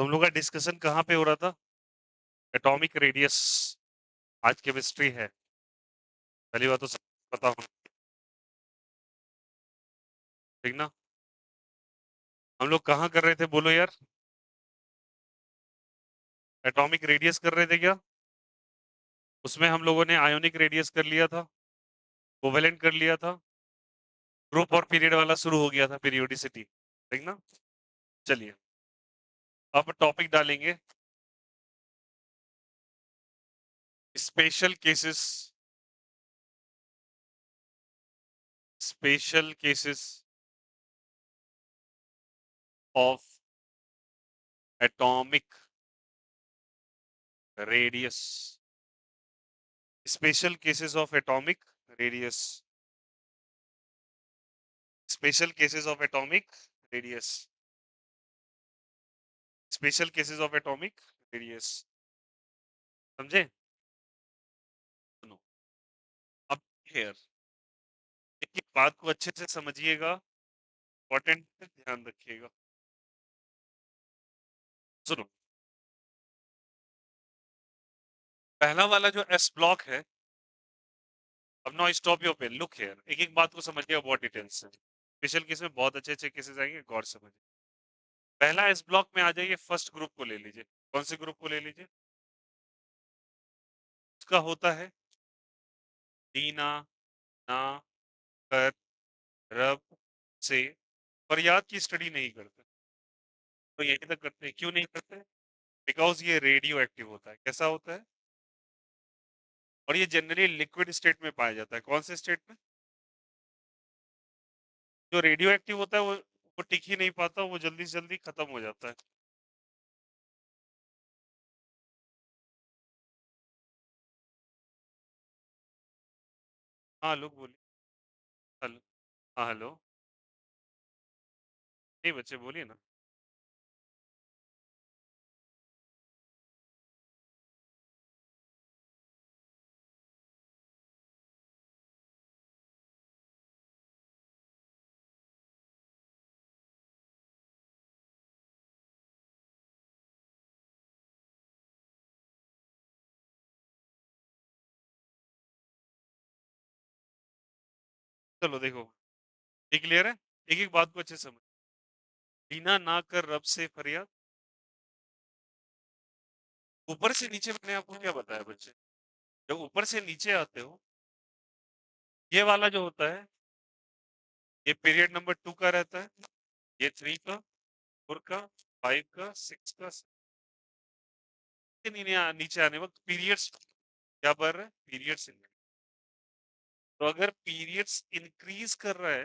तुम लोग का डिस्कशन कहाँ पे हो रहा था? Atomic radius. आज केमिस्ट्री है। पहली बात तो पता होना, ठीक ना? हम लोग कहाँ कर रहे थे बोलो यार? एटॉमिक रेडियस कर रहे थे क्या? उसमें हम लोगों ने आयोनिक रेडियस कर लिया था, कोवेलेंट कर लिया था, ग्रुप और पीरियड वाला शुरू हो गया था, पीरियोडिसिटी, ठीक ना? चलिए, अब टॉपिक डालेंगे special cases. Special cases of atomic radius. Special cases of atomic radius. Special cases of atomic radius. Special cases of atomic radius. समझे? सुनो, अब हियर एक एक बात को अच्छे से समझिएगा, इंपॉर्टेंट ध्यान रखिएगा। सुनो, पहला वाला जो एस ब्लॉक है, अब no stop your pen, look here, एक एक बात को समझिएगा बहुत डिटेल से। स्पेशल केस में बहुत अच्छे अच्छे केसेस आएंगे, गौर से समझिए। पहला एस ब्लॉक में आ जाइए, फर्स्ट ग्रुप को ले लीजिए। कौन से ग्रुप को ले लीजिए? उसका होता है दीना, ना, कर, रब, से। और याद की स्टडी नहीं करते तो यही तक करते हैं। क्यों नहीं करते? बिकॉज ये रेडियो एक्टिव होता है। कैसा होता है? और ये जनरली लिक्विड स्टेट में पाया जाता है। कौन से स्टेट में? जो रेडियो एक्टिव होता है वो टिक ही नहीं पाता, वो जल्दी से जल्दी खत्म हो जाता है। हाँ लोग बोलिए। हेलो। हाँ हेलो। नहीं बच्चे बोलिए ना। चलो देखो, ये क्लियर है? एक एक बात को अच्छे से समझ। दीना ना कर रब से फरियाद। ऊपर से नीचे मैंने आपको क्या बताया बच्चे? जब ऊपर से नीचे आते हो, ये वाला जो होता है, ये पीरियड नंबर 2 का रहता है, ये 3 का, 4 का, 5 का, 6 का। नीचे आने वक्त पीरियड्स क्या बढ़ रहा है? पीरियड्स। तो अगर पीरियड्स इंक्रीज कर रहा है,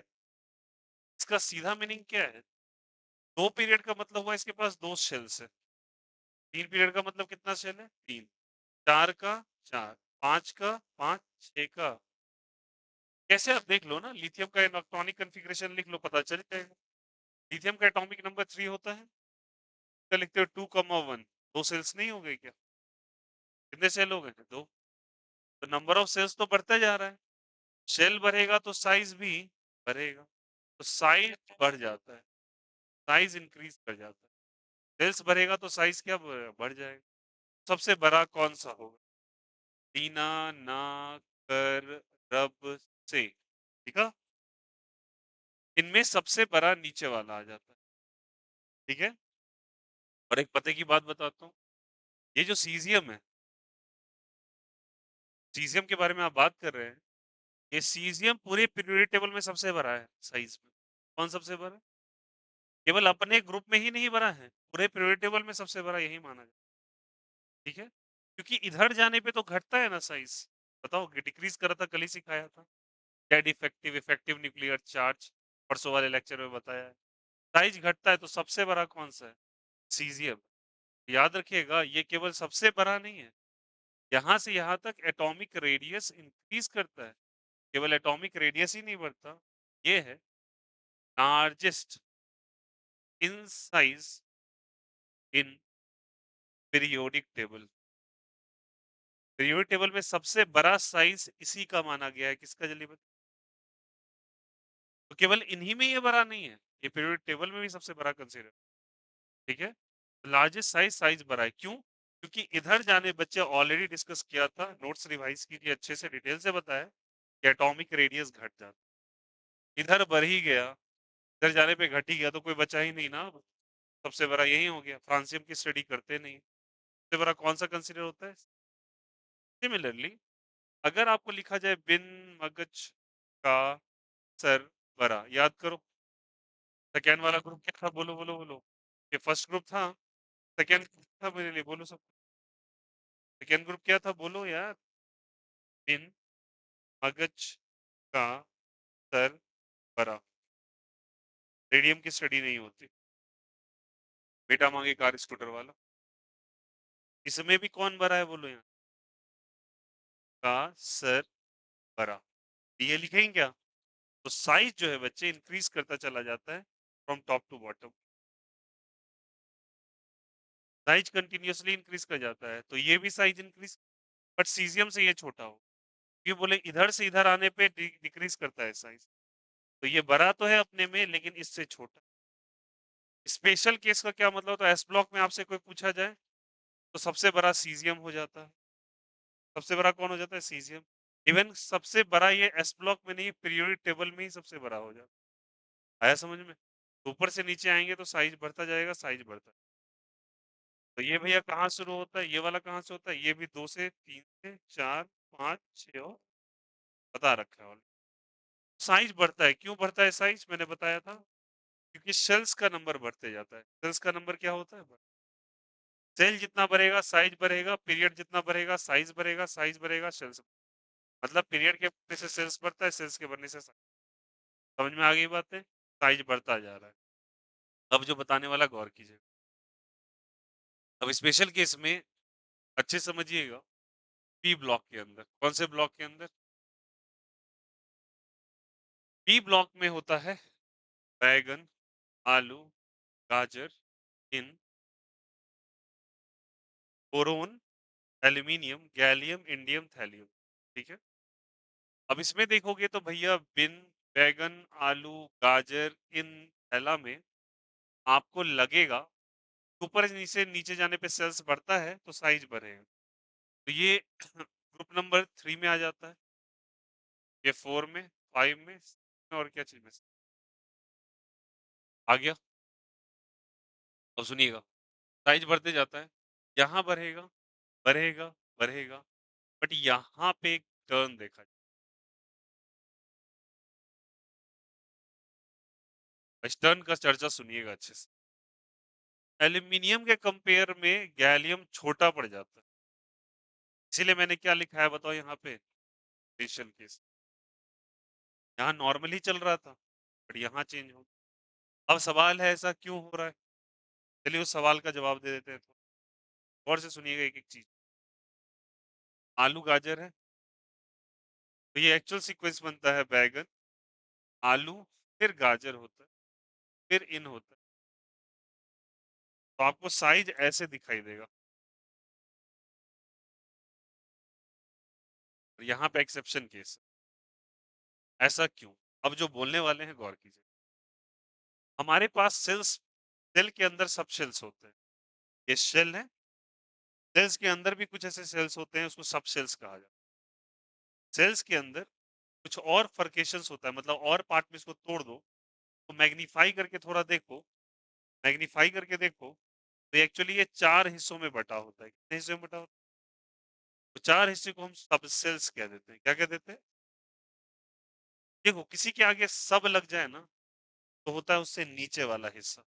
इसका सीधा मीनिंग क्या है? 2 पीरियड का मतलब हुआ इसके पास 2 शेल्स है। 3 पीरियड का मतलब कितना शेल है? 3। 4 का 4, 5 का 5, 6 का। कैसे आप देख लो ना, लिथियम का इलेक्ट्रॉनिक कॉन्फ़िगरेशन लिख लो, पता चल जाएगा। लिथियम का एटॉमिक नंबर 3 होता है, क्या लिखते हो? 2, 1। 2 सेल्स नहीं हो गए क्या? कितने सेल हो गए? 2। तो नंबर ऑफ सेल्स तो बढ़ता जा रहा है। सेल बढ़ेगा तो साइज भी बढ़ेगा, तो साइज बढ़ जाता है, साइज इंक्रीज कर जाता है। सेल्स बढ़ेगा तो साइज क्या बढ़ जाएगा? सबसे बड़ा कौन सा होगा? दीना, ना, कर, रब, से। ठीक है? इनमें सबसे बड़ा नीचे वाला आ जाता है। ठीक है? और एक पते की बात बताता हूँ, ये जो सीजियम है, सीजियम के बारे में आप बात कर रहे हैं, ये सीजियम पूरे पीरियोडिक टेबल में सबसे बड़ा है साइज में। कौन सबसे बड़ा? केवल अपने ग्रुप में ही नहीं बड़ा है, पूरे पीरियोडिक टेबल में सबसे बड़ा यही माना जाता है। ठीक है? क्योंकि इधर जाने पे तो घटता है ना साइज। बताओ, डिक्रीज कर रहा था, कल ही सिखाया था। Dead effective, effective nuclear charge, परसों वाले लेक्चर में बताया है। साइज घटता है तो सबसे बड़ा कौन सा है? सीजियम। याद रखिएगा, ये केवल सबसे बड़ा नहीं है, यहाँ से यहाँ तक एटॉमिक रेडियस इंक्रीज करता है। केवल एटॉमिक रेडियस ही नहीं बढ़ता, ये है largest in size in periodic table. Periodic table में सबसे बड़ा साइज इसी का माना गया है। किसका? जल्दी बता। तो केवल इन्हीं में ये बड़ा नहीं है, ये पीरियोडिक टेबल में भी सबसे बड़ा कंसीडर। ठीक है? लार्जेस्ट साइज बड़ा है, क्यों? क्योंकि इधर जाने बच्चे ऑलरेडी डिस्कस किया था, नोट्स रिवाइज कीजिए, अच्छे से डिटेल से बताया कि एटॉमिक रेडियस घट जाता है। इधर बढ़ ही गया, इधर जाने पे घट ही गया तो कोई बचा ही नहीं ना अब। सबसे बड़ा यही हो गया, फ्रांसियम की स्टडी करते नहीं। सबसे बड़ा कौन सा कंसीडर होता है? सिमिलरली अगर आपको लिखा जाए बिन मगज का सर बड़ा, याद करो सेकेंड वाला ग्रुप क्या था? बोलो बोलो बोलो। ये फर्स्ट ग्रुप था, सेकेंड था मेरे लिए, बोलो सब। सेकेंड ग्रुप क्या था बोलो यार? बिन मगज का सर बड़ा, रेडियम की स्टडी नहीं होती। बेटा मांगे कार स्कूटर वाला, इसमें भी कौन बड़ा है बोलो यहाँ? का सर बड़ा, ये लिखेंगे क्या? तो साइज जो है बच्चे इंक्रीज करता चला जाता है from top to bottom, size continuously increase कर जाता है, तो ये भी साइज इंक्रीज, बट सीजियम से ये छोटा हो। ये बोले इधर से इधर आने पे डिक्रीज करता है साइज, तो ये बड़ा तो है अपने में लेकिन इससे छोटा। स्पेशल केस का क्या मतलब? तो एस ब्लॉक में आपसे कोई पूछा जाए तो सबसे बड़ा सीजियम हो जाता है। सबसे बड़ा कौन हो जाता है? सीजियम। इवन सबसे बड़ा ये एस ब्लॉक में नहीं, पीरियोडिक टेबल में ही सबसे बड़ा हो जाता है। आया समझ में? तो ऊपर से नीचे आएंगे तो साइज बढ़ता जाएगा, साइज बढ़ता है। तो ये भैया कहाँ शुरू होता है? ये वाला कहाँ से होता है? ये भी 2 से 3 से 4 5 6 और बता रखा है। साइज बढ़ता है, क्यों बढ़ता है साइज? मैंने बताया था, क्योंकि सेल्स का नंबर बढ़ते जाता है। सेल्स का नंबर क्या होता है? सेल जितना बढ़ेगा साइज बढ़ेगा, पीरियड जितना बढ़ेगा साइज बढ़ेगा, साइज बढ़ेगा सेल्स, मतलब पीरियड के बढ़ने से सेल्स बढ़ता है, सेल्स के बढ़ने से समझ में आ गई बातें? साइज बढ़ता जा रहा है। अब जो बताने वाला गौर कीजिए। अब स्पेशल केस में अच्छे समझिएगा, पी ब्लॉक के अंदर, कौन से ब्लॉक के अंदर? पी ब्लॉक में होता है बैगन, आलू, गाजर, इन, boron, aluminium, gallium, indium, thallium. ठीक है। अब इसमें देखोगे तो भैया बिन, बैगन, आलू, गाजर, इन थैला में आपको लगेगा ऊपर नीचे नीचे जाने पे सेल्स बढ़ता है तो साइज बढ़ेगा। तो ये ग्रुप नंबर 3 में आ जाता है, ये 4 में, 5 में, 6 में और क्या चीज में आ गया? अब सुनिएगा, साइज बढ़ते जाता है, यहाँ बढ़ेगा, बढ़ेगा, बढ़ेगा, बट यहाँ पे एक टर्न देखा जाए। इस टर्न का चर्चा सुनिएगा अच्छे से। एल्यूमिनियम के कंपेयर में गैलियम छोटा पड़ जाता है, इसीलिए मैंने क्या लिखा है बताओ यहाँ पे? Special case. यहाँ नॉर्मली चल रहा था बट यहाँ चेंज हो। अब सवाल है ऐसा क्यों हो रहा है? चलिए उस सवाल का जवाब दे देते हैं। तो गौर से सुनिएगा एक एक चीज। आलू गाजर है, तो ये एक्चुअल सीक्वेंस बनता है बैगन, आलू, फिर गाजर होता है, फिर इन होता है। तो आपको साइज ऐसे दिखाई देगा, और यहाँ पे एक्सेप्शन केस है। ऐसा क्यों? अब जो बोलने वाले हैं गौर कीजिए। हमारे पास सेल्स, सेल के अंदर सब सेल्स होते हैं, ये सेल है, सेल्स के अंदर भी कुछ ऐसे सेल्स होते हैं, उसको सब सेल्स कहा जाता है। सेल्स के अंदर कुछ और फर्केशंस होता है, मतलब और पार्ट में इसको तोड़ दो तो मैग्नीफाई करके थोड़ा देखो, मैग्नीफाई करके देखो, तो एक्चुअली ये 4 हिस्सों में बटा होता है। कितने हिस्सों में बटा होता है? तो 4 हिस्से को हम सब सेल्स कह देते हैं। क्या कह देते हैं? देखो किसी के आगे सब लग जाए ना तो होता है उससे नीचे वाला हिस्सा,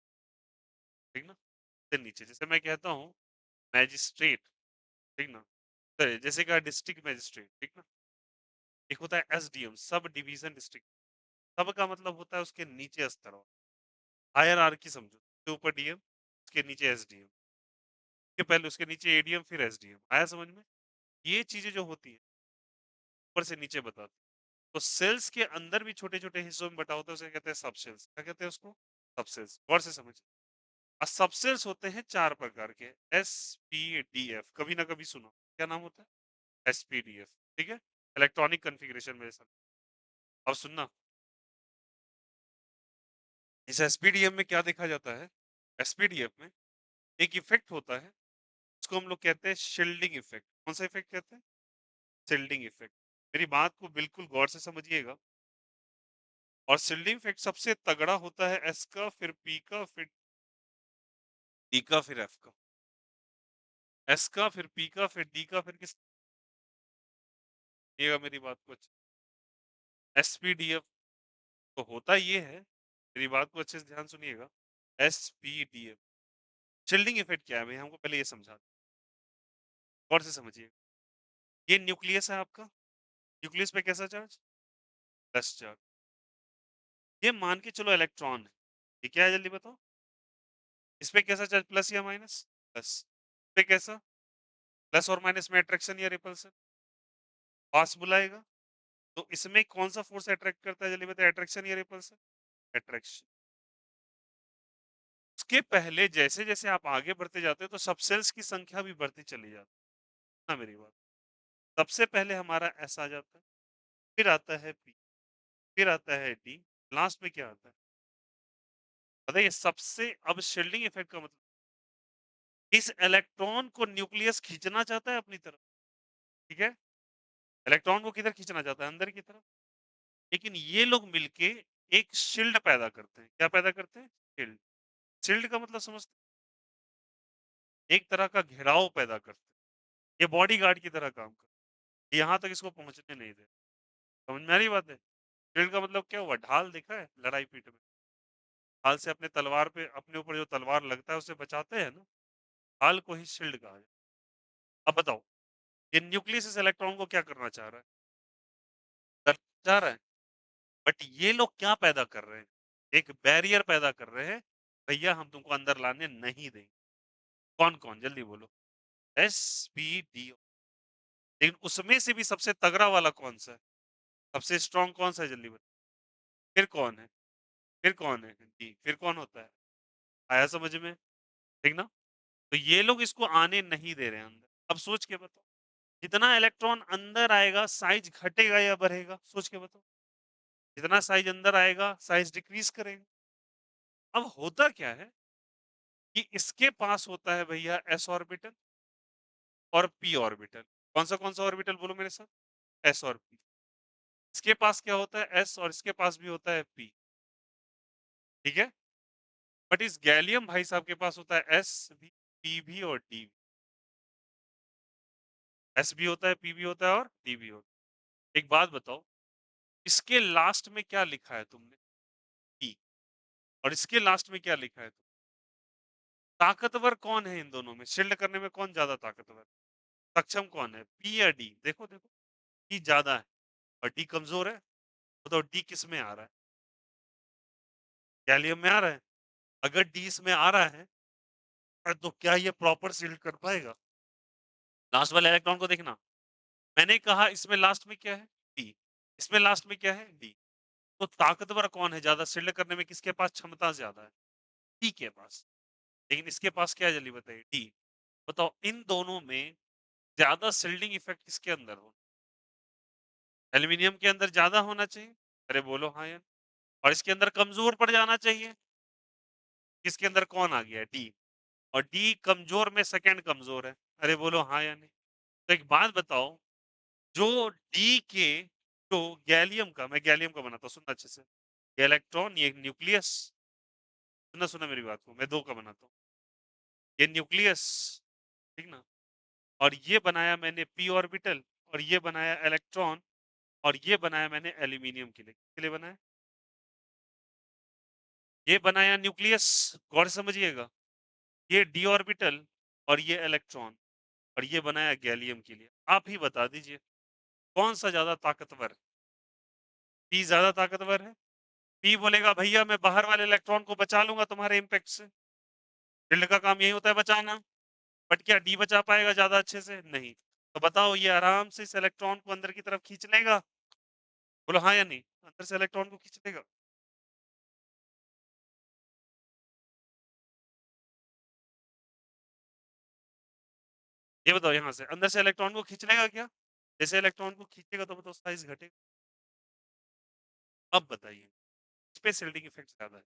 ठीक ना? उससे नीचे, जैसे मैं कहता हूँ मैजिस्ट्रेट, ठीक ना? तो जैसे कहा डिस्ट्रिक्ट मैजिस्ट्रेट, ठीक ना? एक होता है एसडीएम, सब डिवीजन डिस्ट्रिक्ट। सब का मतलब होता है उसके नीचे स्तर हो, हायरार्की समझो, उसके ऊपर डीएम, उसके नीचे एसडीएम, के पहले उसके नीचे एडीएम, फिर एसडीएम। आया समझ में? ये चीजें जो होती है ऊपर से नीचे बताती है। तो सेल्स के अंदर भी छोटे छोटे हिस्सों में बटा होता है, उसे कहते हैं सब सेल्स। क्या कहते हैं उसको? सब सेल्स। गौर से समझ। और सब सेल्स होते हैं 4 प्रकार के, एस पी डी एफ, कभी ना कभी सुनो। क्या नाम होता है? एस पी डी एफ, ठीक है, इलेक्ट्रॉनिक कन्फिग्रेशन में सब। अब सुनना, इस एसपीडीएफ में क्या देखा जाता है? एसपीडीएफ में एक इफेक्ट होता है, उसको हम लोग कहते हैं शील्डिंग इफेक्ट। कौन सा इफेक्ट कहते हैं? Shielding effect. मेरी बात को बिल्कुल गौर से समझिएगा। और शील्डिंग इफेक्ट सबसे तगड़ा होता है एस का, फिर पी का, फिर डी का, फिर एफ का। एस का, फिर पी का, फिर डी का, फिर किस? सुनिएगा मेरी बात को अच्छे। S P D F. तो होता ये है, मेरी बात को अच्छे से ध्यान सुनिएगा। S P D F. Shielding effect क्या है भाई, हमको पहले ये समझा दें। गौर से समझिए। ये न्यूक्लियस है आपका। न्यूक्लियस पे कैसा चार्ज? Plus charge. ये मान के चलो इलेक्ट्रॉन है। ये क्या है जल्दी बताओ? इस पे कैसा चार्ज, प्लस या माइनस? प्लस। पे कैसा? प्लस और माइनस में अट्रैक्शन या रिपल्सन? पास बुलाएगा। तो इसमें कौन सा फोर्स अट्रैक्ट करता है जल्दी बताइए, अट्रैक्शन या रिपल्सन? अट्रैक्शन। उसके पहले जैसे जैसे आप आगे बढ़ते जाते हो तो सबसेल्स की संख्या भी बढ़ती चली जाती है ना मेरी बात। सबसे पहले हमारा एस आ जाता है, फिर आता है पी, फिर आता है डी, लास्ट में क्या आता है बताइए? सबसे अब शील्डिंग इफेक्ट का मतलब, इस इलेक्ट्रॉन को न्यूक्लियस खींचना चाहता है अपनी तरफ, ठीक है? इलेक्ट्रॉन को किधर खींचना चाहता है? अंदर की तरफ। लेकिन ये लोग मिलके एक शील्ड पैदा करते हैं। क्या पैदा करते हैं? शील्ड। शील्ड का मतलब समझते हैं? एक तरह का घेराव पैदा करते हैं। ये बॉडीगार्ड की तरह काम करते हैं, यहाँ तक इसको पहुंचने नहीं दे। समझ में आ रही बात है? शील्ड का मतलब क्या हुआ? ढाल देखा है लड़ाई पीठ में? ढाल से अपने तलवार पे, अपने ऊपर जो तलवार लगता है उसे बचाते हैं ना, ढाल को ही शील्ड कहा जाता है। अब बताओ, ये न्यूक्लियस इस इलेक्ट्रॉन को क्या करना चाह रहा है? करना चाह रहा है। बट ये लोग क्या पैदा कर रहे हैं? एक बैरियर पैदा कर रहे हैं। भैया हम तुमको अंदर लाने नहीं देंगे। कौन कौन जल्दी बोलो? S P D. लेकिन उसमें से भी सबसे तगड़ा वाला कौन सा है? सबसे स्ट्रांग कौन सा है जल्दी बताओ? फिर कौन है? फिर कौन है? डी। फिर कौन होता है? आया समझ में? ठीक ना? तो ये लोग इसको आने नहीं दे रहे हैं अंदर। अब सोच के बताओ, जितना इलेक्ट्रॉन अंदर आएगा साइज घटेगा या बढ़ेगा? सोच के बताओ। जितना साइज अंदर आएगा साइज डिक्रीज करेगा। अब होता क्या है कि इसके पास होता है भैया एस ऑर्बिटल और पी ऑर्बिटल। कौन सा ऑर्बिटल बोलो मेरे साथ? एस और पी। इसके पास क्या होता है? एस, और इसके पास भी होता है पी। ठीक है? बट इस गैलियम भाई साहब के पास होता है एस भी, पी भी और डी भी। एस भी होता है, पी भी होता है और डी भी होता है। एक बात बताओ, इसके लास्ट में क्या लिखा है तुमने? पी। और इसके लास्ट में क्या लिखा है? ताकतवर कौन है इन दोनों में? शील्ड करने में कौन ज्यादा ताकतवर, सक्षम कौन है? पी या डी? देखो देखो, पी ज्यादा है और डी कमजोर है। बताओ डी किस में आ रहा है? गैलियम में आ रहा है। अगर डी इसमें आ रहा है तो क्या ये प्रॉपर शील्ड कर पाएगा? लास्ट वाले इलेक्ट्रॉन को देखना। मैंने कहा इसमें लास्ट में क्या है? डी। इसमें लास्ट में क्या है? डी। तो ताकतवर कौन है ज्यादा शील्ड करने में? किसके पास क्षमता ज्यादा है? डी के पास। लेकिन इसके पास क्या है जल्दी बताइए? डी। बताओ इन दोनों में ज्यादा शील्डिंग इफेक्ट किसके अंदर हो? एल्यूमिनियम के अंदर ज्यादा होना चाहिए। अरे बोलो हाँ या? और इसके अंदर कमजोर पड़ जाना चाहिए। किसके अंदर कौन आ गया? डी। और डी कमजोर में सेकंड कमजोर है। अरे बोलो हाँ या नहीं? तो एक बात बताओ, जो डी के, जो गैलियम का, मैं गैलियम का बनाता हूँ सुनना अच्छे से। ये इलेक्ट्रॉन, ये न्यूक्लियस। सुनना सुनना मेरी बात को, मैं दो का बनाता हूँ। ये न्यूक्लियस, ठीक ना? और ये बनाया मैंने पी ऑर्बिटल, और ये बनाया इलेक्ट्रॉन, और ये बनाया मैंने एल्यूमिनियम के लिए। किसके लिए बनाया? ये बनाया न्यूक्लियस, गौर से समझिएगा। ये डी ऑर्बिटल और ये इलेक्ट्रॉन, और ये बनाया गैलियम के लिए। आप ही बता दीजिए कौन सा ज्यादा ताकतवर है? पी ज्यादा ताकतवर है। पी बोलेगा भैया मैं बाहर वाले इलेक्ट्रॉन को बचा लूंगा तुम्हारे इम्पैक्ट से। फील्ड का काम यही होता है बचाना। बट क्या डी बचा पाएगा ज्यादा अच्छे से? नहीं। तो बताओ ये आराम से इस इलेक्ट्रॉन को अंदर की तरफ खींच लेगा? बोलो हाँ या नहीं? अंदर से इलेक्ट्रॉन को खींच लेगा? ये बताओ यहाँ से अंदर से इलेक्ट्रॉन को खींच लेगा क्या? जैसे इलेक्ट्रॉन को खींचेगा तो बताओ साइज घटेगा। अब बताइए, इस पे शील्डिंग इफेक्ट ज्यादा है।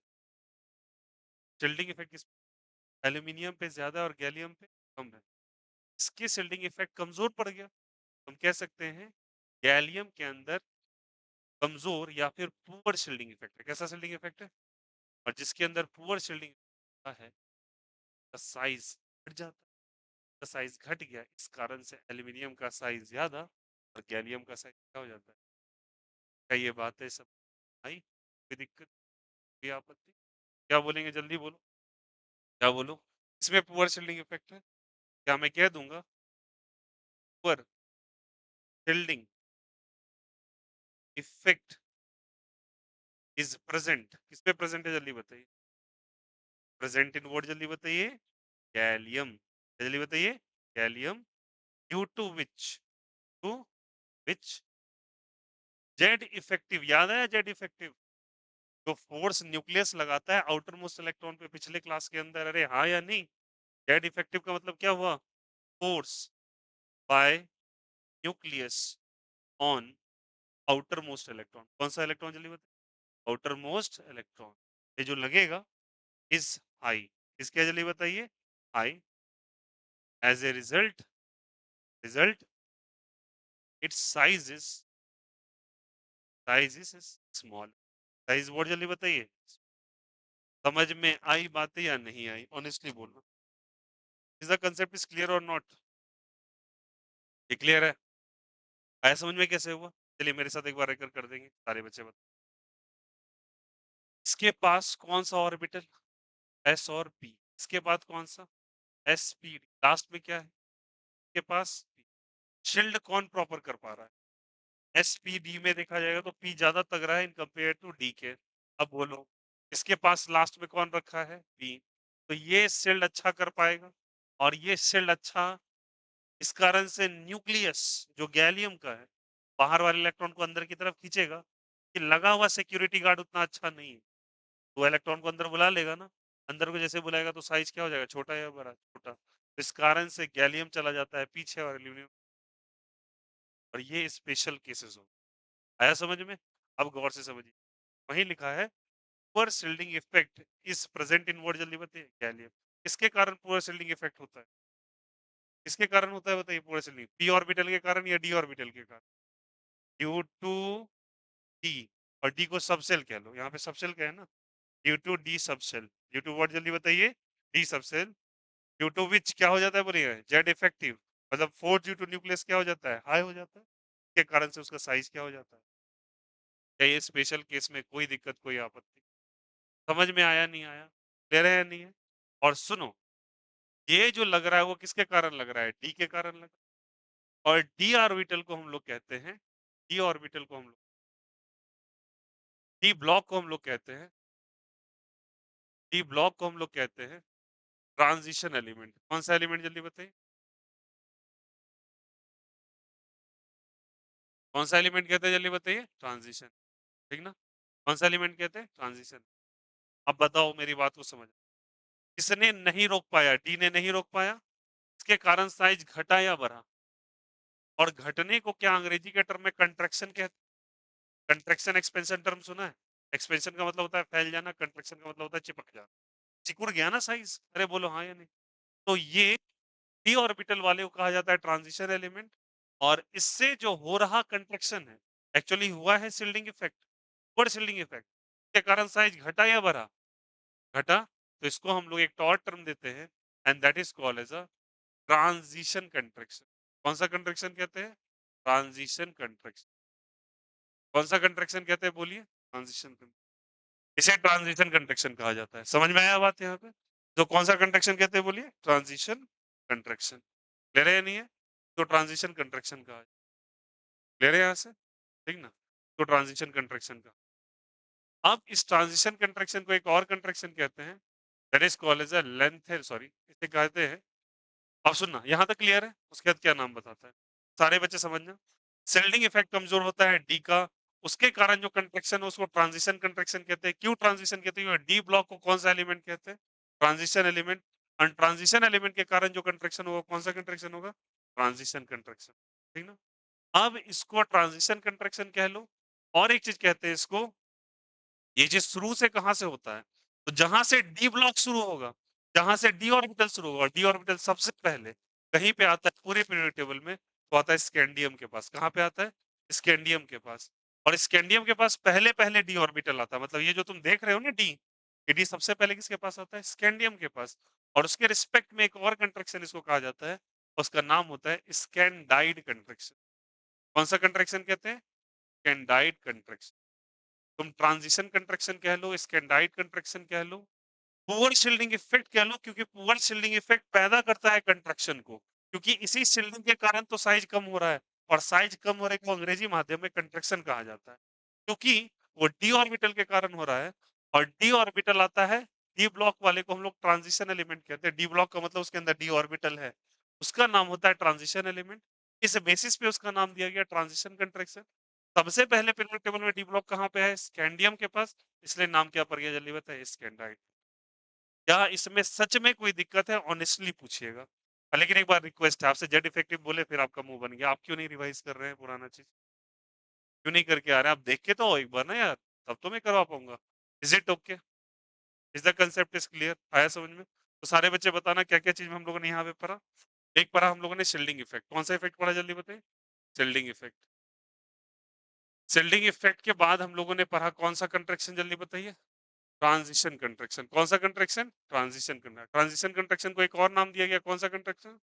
शील्डिंग इफेक्ट किस? एल्यूमीनियम पे ज़्यादा है और गैलियम पे कम है। इसके शील्डिंग इफ़ेक्ट कमज़ोर पड़ गया। हम कह सकते हैं गैलियम के अंदर कमज़ोर या फिर पुअर शील्डिंग इफ़ेक्ट है। कैसा शील्डिंग इफ़ेक्ट है? और जिसके अंदर पुअर शील्डिंग है, का साइज़ घट जाता है। का साइज़ घट गया, इस कारण से एल्यूमीनियम का साइज़ ज़्यादा और गैलियम का साइज़ क्या हो जाता है? क्या ये बातें सब आई? कोई दिक्कत, कोई आपत्ति? क्या बोलेंगे जल्दी बोलो? क्या बोलूँ? इसमें पुअर शील्डिंग इफ़ेक्ट है? क्या मैं कह दूँगा? Poor shielding effect is present, किस पे प्रेज़ेंट है जल्दी बताइए? प्रेज़ेंट इन व्हाट जल्दी बताइए? गैलियम। जल्दी बताइए? Gallium due to to which Z effective, याद है जेड इफ़ेक्टिव? जो फ़ोर्स न्यूक्लियस लगाता है आउटर मोस्ट इलेक्ट्रॉन पे पिछले क्लास के अंदर, अरे हाँ या नहीं? जेड इफ़ेक्टिव का मतलब क्या हुआ? Force bye nucleus on outer most electron. कौन-सा इलेक्ट्रॉन जल्दी बताइए? Outer most electron. ये जो लगेगा इज़ हाई। किसके है जल्दी बताइए? High. As a result it's size is small. Size what जल्दी बताइए? समझ में आई बातें या नहीं आई? ऑनेस्टली बोलना। Is the concept is clear और नॉट? ये क्लियर है? आया समझ में कैसे हुआ? चलिए मेरे साथ एक बार रेकॉर्ड कर देंगे, सारे बच्चे इसके पास कौन-सा ऑर्बिटल? एस और पी। इसके बाद कौन-सा? एसपीडी। लास्ट में क्या है? इसके पास शील्ड कौन प्रॉपर कर पा रहा है? एसपीडी में देखा जाएगा तो पी ज़्यादा तगड़ा है इन कंपेयर टू डी के। अब बोलो, इसके पास लास्ट में कौन रखा है? पी। तो ये शील्ड अच्छा कर पाएगा और ये शील्ड अच्छा इस कारण से न्यूक्लियस जो गैलियम का है, बाहर वाले इलेक्ट्रॉन को अंदर की तरफ खींचेगा, कि लगा हुआ सिक्योरिटी गार्ड उतना अच्छा नहीं है। वो इलेक्ट्रॉन को अंदर बुला लेगा ना, अंदर को जैसे बुलाएगा तो साइज क्या हो जाएगा? छोटा या बड़ा? छोटा। तो इस कारण से गैलियम चला जाता है पीछे और एल्यूमीनियम, और ये स्पेशल केसेस हो। आया समझ में? अब गौर से समझिए। वहीं लिखा है poor shielding effect is present in what जल्दी बताइए? गैलियम। किसके कारण पुअर शील्डिंग इफेक्ट होता है? किसके कारण होता है बताइए पुअर शील्डिंग? पी ऑर्बिटल के कारण या डी ऑर्बिटल के कारण? ड्यू टू डी, और डी को सबसेल कह लो, यहाँ पे सबसेल क्या है ना, due to D subshell. Due to what जल्दी बताइए? D subshell. Due to which क्या हो जाता है बोलिए? Z effective. मतलब फोर्स ड्यू टू न्यूक्लियस क्या हो जाता है? हाई हो जाता है, के कारण से उसका साइज क्या हो जाता है? क्या ये स्पेशल केस में कोई दिक्कत, कोई आपत्ति? समझ में आया नहीं आया? ले रहे हैं नहीं है? और सुनो, ये जो लग रहा है वो किसके कारण लग रहा है? डी के कारण लग रहा है। और डी ऑर्बिटल को हम लोग कहते हैं, डी ऑर्बिटल को हम लोग, डी ब्लॉक को हम लोग कहते हैं, डी ब्लॉक को हम लोग कहते हैं ट्रांजिशन एलिमेंट। कौन सा एलिमेंट जल्दी बताइए? कौन सा एलिमेंट कहते हैं जल्दी बताइए? ट्रांजिशन। ठीक ना? कौन सा एलिमेंट कहते हैं? ट्रांजिशन। अब बताओ मेरी बात को समझ, किसने नहीं रोक पाया? डी ने नहीं रोक पाया, इसके कारण साइज घटा या बढ़ा? और घटने को क्या अंग्रेजी के टर्म में कंट्रैक्शन कहते हैं? कंट्रैक्शन एक्सपेंशन टर्म सुना है? एक्सपेंशन का मतलब होता है फैल जाना, कंट्रैक्शन का मतलब होता है चिपक जाना। सिकुड़ गया ना साइज? अरे बोलो हाँ या नहीं? तो ये डी ऑर्बिटल वाले को कहा जाता है ट्रांजिशन एलिमेंट, और इससे जो हो रहा कंट्रैक्शन है, एक्चुअली हुआ है शील्डिंग इफेक्ट, ऊपर शील्डिंग इफेक्ट के कारण साइज घटा या बढ़ा? घटा। तो इसको हम लोग एक और टर्म देते हैं, and that is called as a transition contraction. कौन सा कंट्रैक्शन कहते हैं? Transition contraction. कौन सा कंट्रैक्शन कहते हैं बोलिए? ट्रांजिशन। इसे ट्रांजिशन कंट्रैक्शन कहा जाता है। समझ में आया बात यहाँ पे? तो कौन सा कंट्रैक्शन कहते हैं बोलिए? Transition contraction. ले रहे हैं नहीं है? तो ट्रांजिशन कंट्रैक्शन कहा, ले रहे हैं यहाँ से? ठीक ना? तो ट्रांजिशन कंट्रैक्शन का। अब इस ट्रांजिशन कंट्रैक्शन को एक और कंट्रैक्शन कहते हैं, that is called as a length, sorry इसे कहते हैं, अब सुनना यहाँ तक क्लियर है, उसके बाद क्या नाम बताता है, सारे बच्चे समझना। सेल्डिंग इफेक्ट कमजोर होता है डी का, उसके कारण जो कंट्रैक्शन है उसको ट्रांजिशन कंट्रैक्शन कहते हैं। क्यों ट्रांजिशन कहते हैं? डी ब्लॉक को कौन सा एलिमेंट कहते हैं? Transition element. और ट्रांजिशन एलिमेंट के कारण जो कंट्रैक्शन होगा कौन सा कंट्रैक्शन होगा? Transition contraction. ठीक ना? अब इसको ट्रांजिशन कंट्रैक्शन कह लो, और एक चीज कहते हैं इसको, ये जो शुरू से कहां से होता है, तो जहां से डी ब्लॉक शुरू होगा, जहाँ से डी ऑर्बिटल शुरू होगा, डी ऑर्बिटल सबसे पहले कहीं पे आता है पूरे पीरियोडिक टेबल में, तो आता है स्कैंडियम के पास। कहाँ पे आता है? स्कैंडियम के पास। और स्कैंडियम के पास पहले-पहले डी ऑर्बिटल आता है। मतलब ये जो तुम देख रहे हो ना डी, ये डी सबसे पहले किसके पास आता है? स्कैंडियम के पास। और उसके रिस्पेक्ट में एक और कंट्रैक्शन इसको कहा जाता है, उसका नाम होता है स्कैंडाइड कंट्रैक्शन। कौन-सा कंट्रैक्शन कहते हैं? स्कैंडाइड कंट्रैक्शन। तुम ट्रांजिशन कंट्रैक्शन कह लो, स्कैंडाइड कंट्रैक्शन कह लो, पुअर शील्डिंग इफेक्ट कह लो, क्योंकि पुअर शील्डिंग इफेक्ट पैदा करता है कंट्रक्शन को, क्योंकि इसी शील्डिंग के कारण तो साइज कम हो रहा है, और साइज कम हो रहे को अंग्रेजी माध्यम में कंट्रक्शन कहा जाता है, क्योंकि वो डी ऑर्बिटल के कारण हो रहा है। और डी ऑर्बिटल आता है, डी ब्लॉक वाले को हम लोग ट्रांजिशन एलिमेंट कहते हैं। डी ब्लॉक का मतलब उसके अंदर डी ऑर्बिटल है, उसका नाम होता है ट्रांजिशन एलिमेंट। इस बेसिस पे उसका नाम दिया गया ट्रांजिशन कंट्रक्शन। सबसे पहले पीरियोडिक टेबल में डी ब्लॉक कहाँ पे है? स्कैंडियम के पास, इसलिए नाम क्या पड़ गया? जल्दी बताइए। स्कैंडाइड। क्या इसमें सच में कोई दिक्कत है? ऑनेस्टली पूछिएगा। लेकिन एक बार रिक्वेस्ट है आपसे, जेड इफेक्टिव बोले फिर आपका मुंह बन गया। आप क्यों नहीं रिवाइज कर रहे हैं पुराना चीज? क्यों नहीं करके आ रहे हैं? आप देख के तो आओ एक बार ना यार, तब तो मैं करवा पाऊंगा। Is it okay? Is the concept is clear? आया समझ में? तो सारे बच्चे बताना क्या क्या चीज में हम लोगों ने यहाँ पे पढ़ा। एक पढ़ा हम लोगों ने शिल्डिंग इफेक्ट। कौन सा इफेक्ट पढ़ा जल्दी बताइए? Shielding effect. शिल्डिंग इफेक्ट के बाद हम लोगों ने पढ़ा कौन सा कंट्रैक्शन जल्दी बताइए? Transition contraction. कौन सा contraction? Transition contraction. Transition contraction को एक और नाम दिया गया, कौन सा कंट्रैक्शन?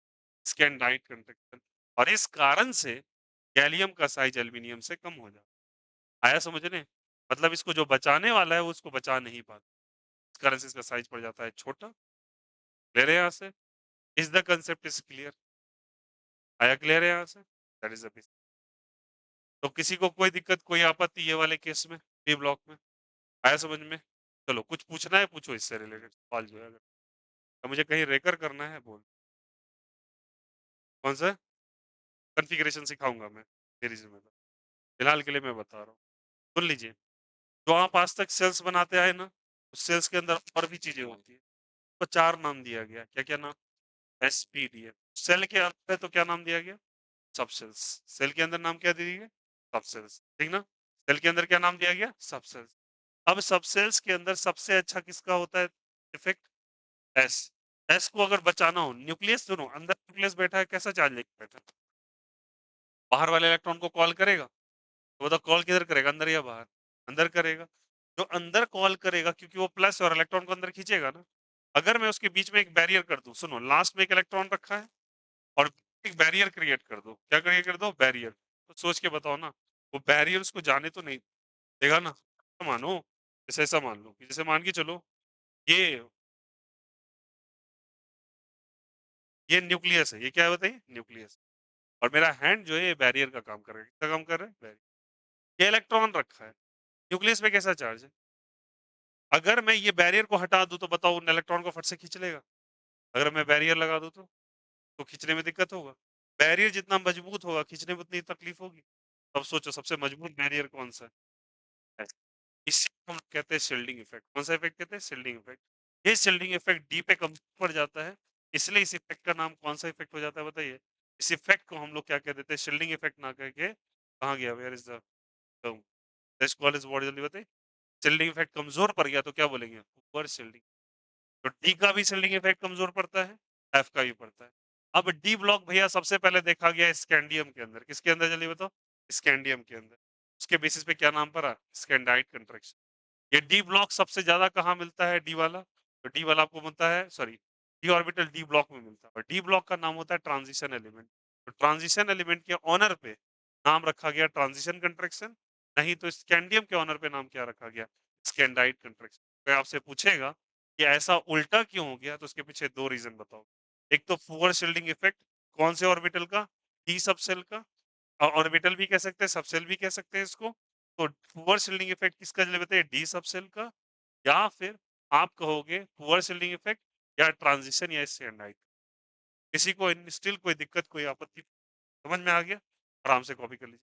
स्कैंडाइड कंट्रैक्शन। और इस कारण से गैलियम का साइज एल्यूमीनियम से कम हो जाता है। आया समझने? मतलब इसको जो बचाने वाला है वो उसको बचा नहीं पाता, इस कारण से इसका साइज पड़ जाता है छोटा। क्लियर है यहाँ से? Is the concept is clear? आया क्लियर है यहाँ से? That is the. तो किसी को कोई दिक्कत कोई आपत्ति ये वाले केस में, बी ब्लॉक में? आया समझ में? चलो कुछ पूछना है पूछो, इससे रिलेटेड सवाल जो है अगर। अब मुझे कहीं रेकर करना है बोल। कौन सा? कॉन्फ़िगरेशन सिखाऊंगा मैं, मेरी जिम्मेदारी। फिलहाल के लिए मैं बता रहा हूँ, सुन लीजिए। जो आप आज तक सेल्स बनाते आए ना, उस सेल्स के अंदर और भी चीजें होती है। तो चार नाम दिया गया, क्या क्या नाम? एसपीडीएफ। सेल के अंदर है तो क्या नाम दिया गया? सब सेल्स। सेल के अंदर नाम क्या दे दिया गया? सब सेल्स, ठीक ना? सेल के अंदर क्या नाम दिया गया? सब सेल्स। अब सब सेल्स के अंदर सबसे अच्छा किसका होता है इफेक्ट? एस। एस को अगर बचाना हो, न्यूक्लियस सुनो, अंदर न्यूक्लियस बैठा है, कैसा चार्ज लेके बैठा है? बाहर वाले इलेक्ट्रॉन को कॉल करेगा, तो बताओ कॉल किधर करेगा, अंदर या बाहर? अंदर करेगा। जो अंदर कॉल करेगा, क्योंकि वो प्लस और इलेक्ट्रॉन को अंदर खींचेगा ना। अगर मैं उसके बीच में एक बैरियर कर दूं, सुनो, लास्ट में एक इलेक्ट्रॉन रखा है और एक बैरियर क्रिएट कर दो, क्या क्रिएट कर दो? बैरियर। तो सोच के बताओ ना, वो बैरियर उसको जाने तो नहीं देगा ना। तो मानो, जैसे ऐसा मान लो कि जैसे मान के चलो, ये ये न्यूक्लियस है, ये क्या है बताइए? न्यूक्लियस। और मेरा हैंड जो है ये बैरियर का काम कर रहा है। किसका काम कर रहा है? बैरियर। ये इलेक्ट्रॉन रखा है, न्यूक्लियस में कैसा चार्ज है? अगर मैं ये बैरियर को हटा दूं तो बताओ उन इलेक्ट्रॉन को फट से खींच लेगा? अगर मैं बैरियर लगा दूं तो खींचने में दिक्कत होगा। बैरियर जितना मजबूत होगा, खींचने में उतनी तकलीफ होगी। अब सोचो सबसे मजबूत बैरियर कौन सा है? इसी को हम कहते हैं शील्डिंग इफेक्ट। कौन सा इफेक्ट कहते हैं? Shielding effect. ये शील्डिंग इफेक्ट डी पे कम पड़ जाता है, इसलिए इस इफेक्ट का नाम कौन सा इफेक्ट हो जाता है बताइए? इस इफेक्ट को हम लोग क्या कह देते हैं? शील्डिंग इफेक्ट ना कह के, कहाँ गया? Where is the term? Let's call is what, जल्दी बताइए। शील्डिंग इफेक्ट कमजोर पड़ गया तो क्या बोलेंगे? Poor shielding. तो डी का भी शील्डिंग इफेक्ट कमजोर पड़ता है, एफ का भी पड़ता है। अब डी ब्लॉक भैया सबसे पहले देखा गया स्कैंडियम के अंदर। किसके अंदर जल्दी बताओ? स्कैंडियम के अंदर। उसके बेसिस पे क्या नाम पड़ा? स्कैंडाइड कंट्रैक्शन। ये डी ब्लॉक सबसे ज्यादा कहाँ मिलता है? डी वाला। तो डी वाला आपको मिलता है, sorry, D orbital D block में मिलता है। और डी ब्लॉक का नाम होता है ट्रांजिशन एलिमेंट। तो ट्रांजिशन एलिमेंट के ऑनर पे नाम रखा गया ट्रांजिशन कंट्रैक्शन। नहीं तो स्कैंडियम के ऑनर पे नाम क्या रखा गया? स्कैंडाइड कंट्रैक्शन। कोई आपसे पूछेगा कि ऐसा उल्टा क्यों हो गया, तो उसके पीछे दो रीजन बताओ। एक तो पुअर शील्डिंग इफेक्ट, कौन से ऑर्बिटल का? डी सबसेल का। ऑर्बिटल भी कह सकते हैं, सबसेल भी कह सकते हैं इसको। तो पुअर शील्डिंग इफेक्ट किसका जल्दी बताइए? डी सबसेल का। या फिर आप कहोगे पुअर शील्डिंग इफेक्ट या ट्रांजिशन या स्टैंडार्ड। किसी को स्टिल कोई दिक्कत कोई आपत्ति? समझ में आ गया? आराम से कॉपी कर लीजिए।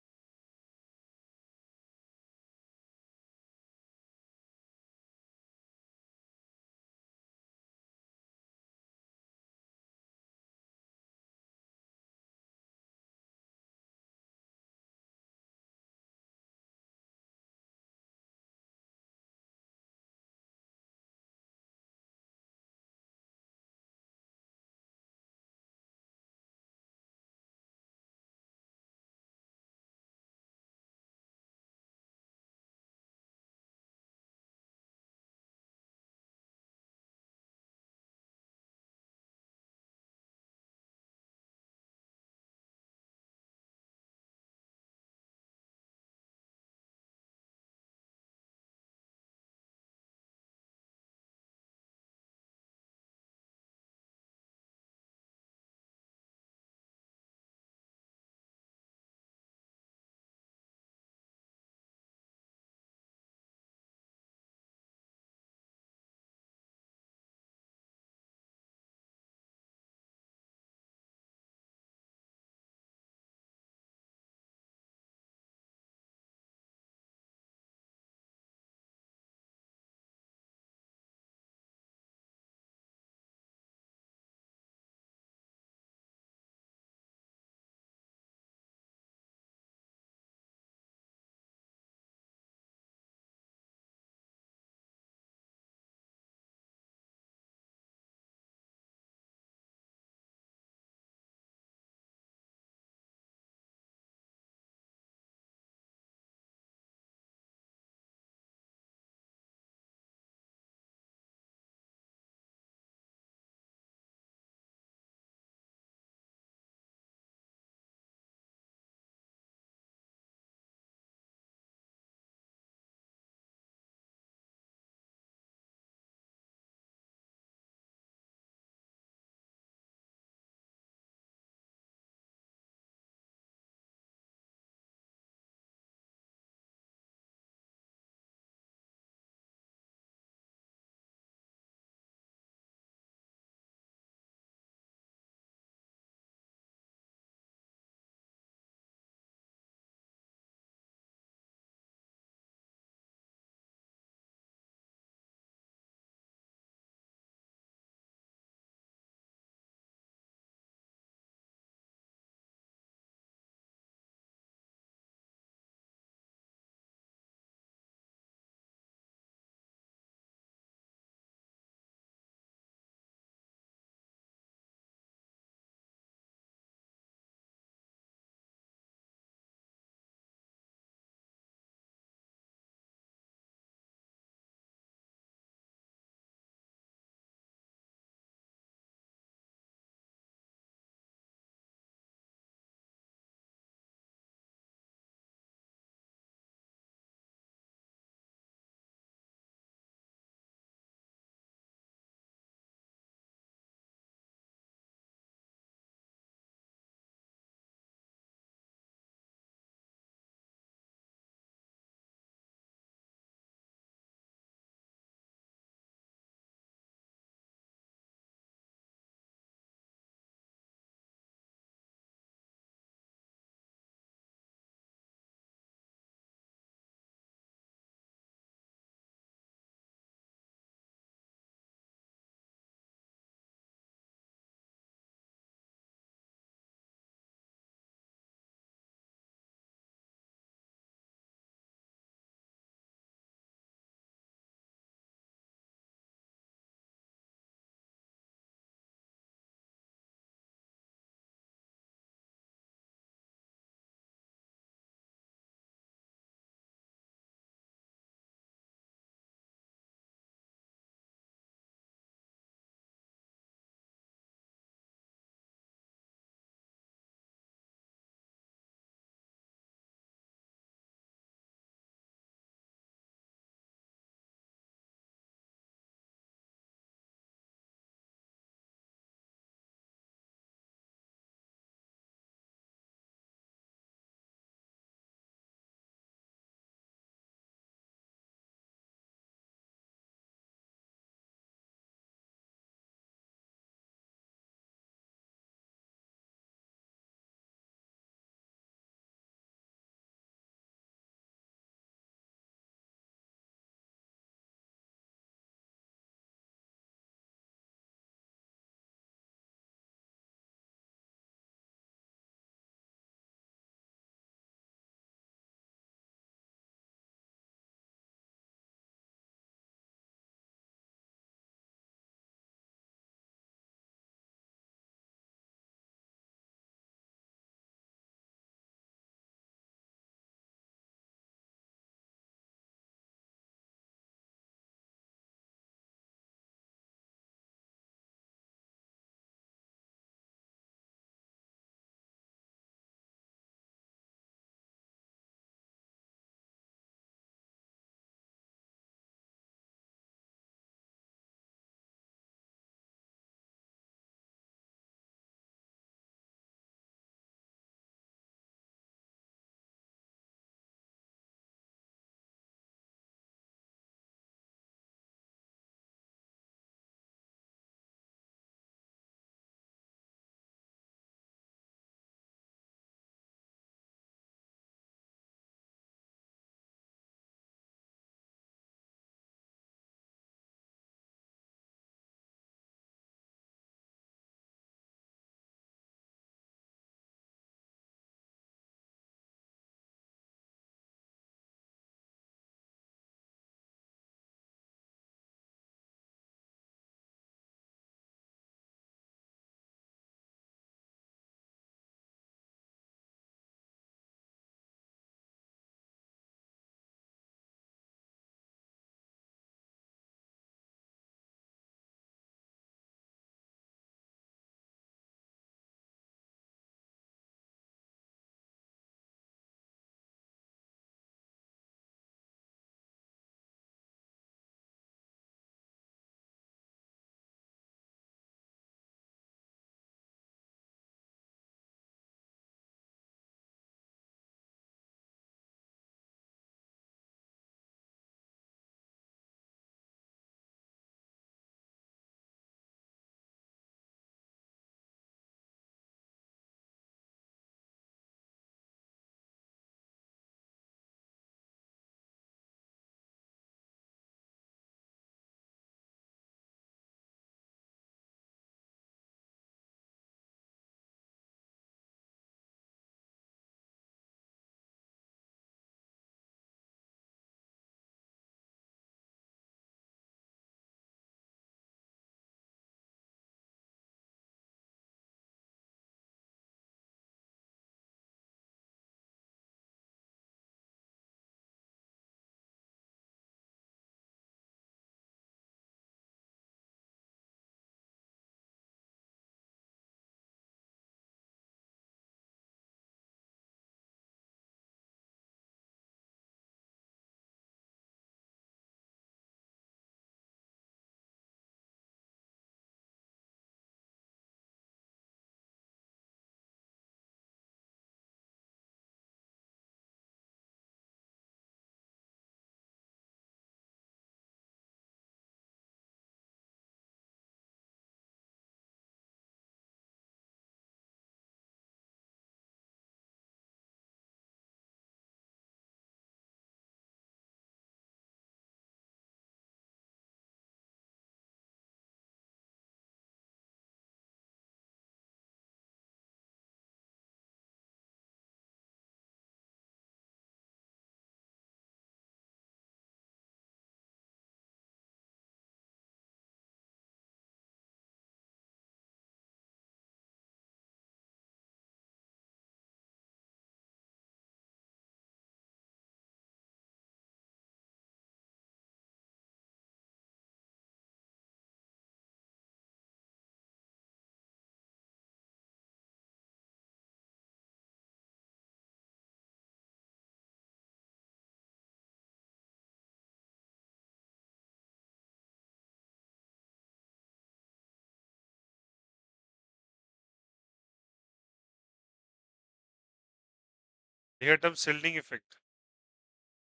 यह टर्म शिल्डिंग इफेक्ट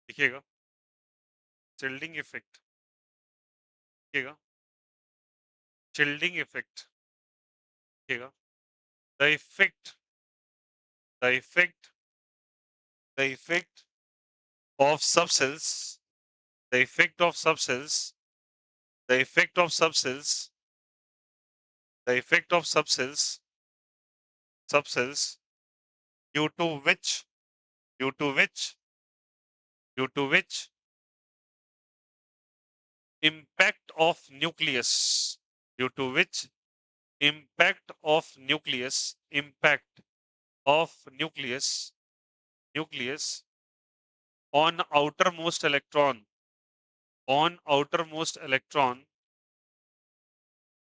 लिखिएगा, शिल्डिंग इफेक्ट लिखिएगा, शिल्डिंग इफेक्ट लिखिएगा। The effect the effect the effect of subcells the effect of subcells the effect of subcells the effect of subcells due to which due to which due to which impact of nucleus due to which impact of nucleus on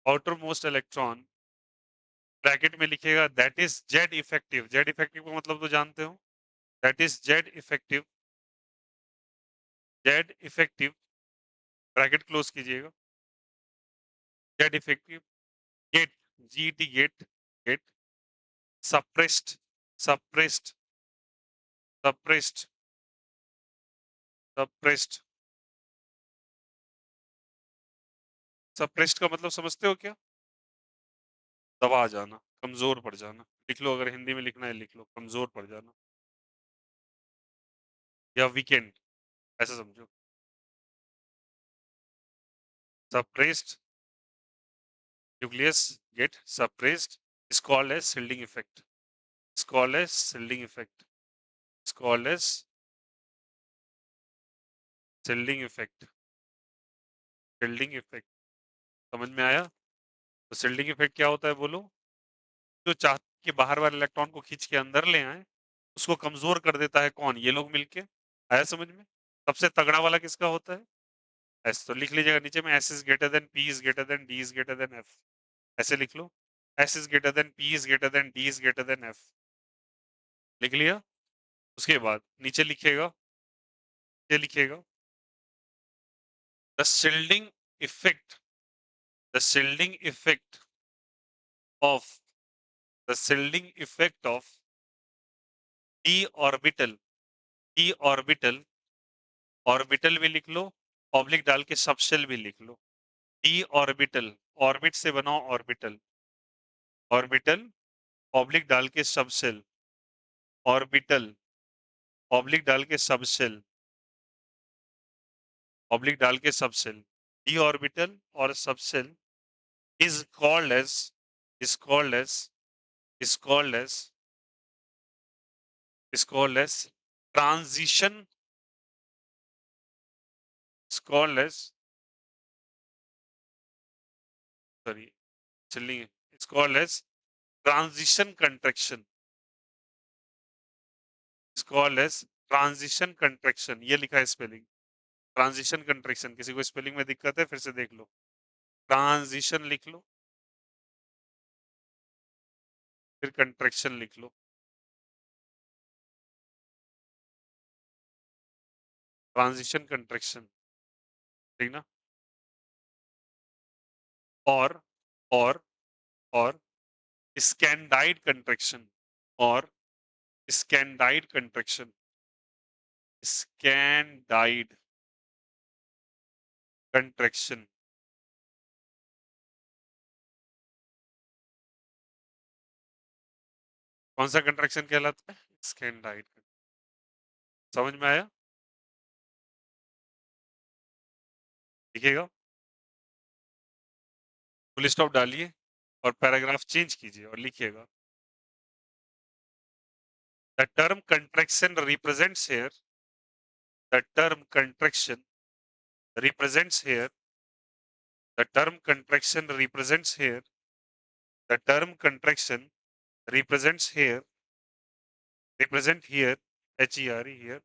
outermost electron bracket में लिखिएगा that is Z effective का मतलब तो जानते हो that is Z effective bracket close कीजिएगा Z effective get GT get suppressed suppressed suppressed suppressed suppressed का मतलब समझते हो क्या दबा जाना कमजोर पड़ जाना लिख लो अगर हिंदी में लिखना है लिख लो कमजोर पड़ जाना या वीकेंड ऐसा समझो suppressed nucleus get suppressed is called as shielding effect is called as shielding effect is called as shielding effect shielding effect समझ में आया तो shielding effect क्या होता है बोलो जो चाहते कि बाहर वाले इलेक्ट्रॉन को खींच के अंदर ले आए उसको कमजोर कर देता है कौन ये लोग मिलके आया समझ में सबसे तगड़ा वाला किसका होता है एस तो लिख लीजिएगा नीचे में s is greater than p is greater than d is greater than f ऐसे लिख लो s is greater than p is greater than d is greater than f लिख लिया उसके बाद नीचे लिखिएगा the shielding effect the shielding effect of the shielding effect of d orbital d orbital orbital भी लिख लो ऑब्लिक डाल के सबशेल भी लिख लो डी ऑर्बिटल ऑर्बिट से बनाओ ऑर्बिटल ऑर्बिटल ऑब्लिक डाल के सबसेल ऑर्बिटल ऑब्लिक डाल के सबसेल ऑब्लिक डाल के सबसेल डी ऑर्बिटल और subshell is called as is called as is called as is called as transition is called as sorry chilling it's called as transition contraction it's called as transition contraction ये लिखा है spelling transition contraction किसी को spelling में दिक्कत है फिर से देख लो ट्रांजिशन लिख लो फिर कंट्रैक्शन लिख लो ट्रांजिशन कंट्रैक्शन ठीक ना और और और स्कैंडाइड कंट्रैक्शन और स्कैंडाइड कंट्रैक्शन स्कैंडाइड कंट्रैक्शन कौन सा कंट्रैक्शन कहलाता है स्कैंडाइड समझ में आया लिखिएगा फुल स्टॉप डालिए और पैराग्राफ चेंज कीजिए और लिखिएगा the term contraction represents here the term contraction represents here the term contraction represents here the term contraction represents here represent here here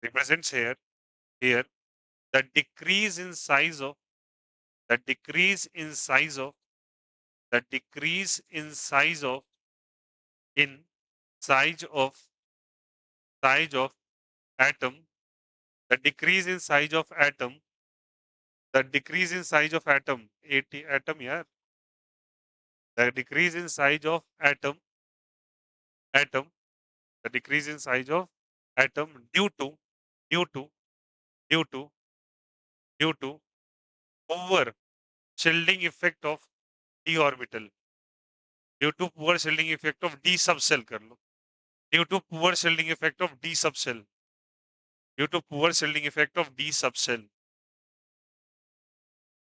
represents here the decrease in size of the decrease in size of the decrease in size of in size of atom the decrease in size of atom the decrease in size of atom yeah the decrease in size of atom the decrease in size of atom due to due to due to poor shielding effect of d orbital, due to poor shielding effect of d subshell कर लो, due to poor shielding effect of d subshell, due to poor shielding effect of d subshell,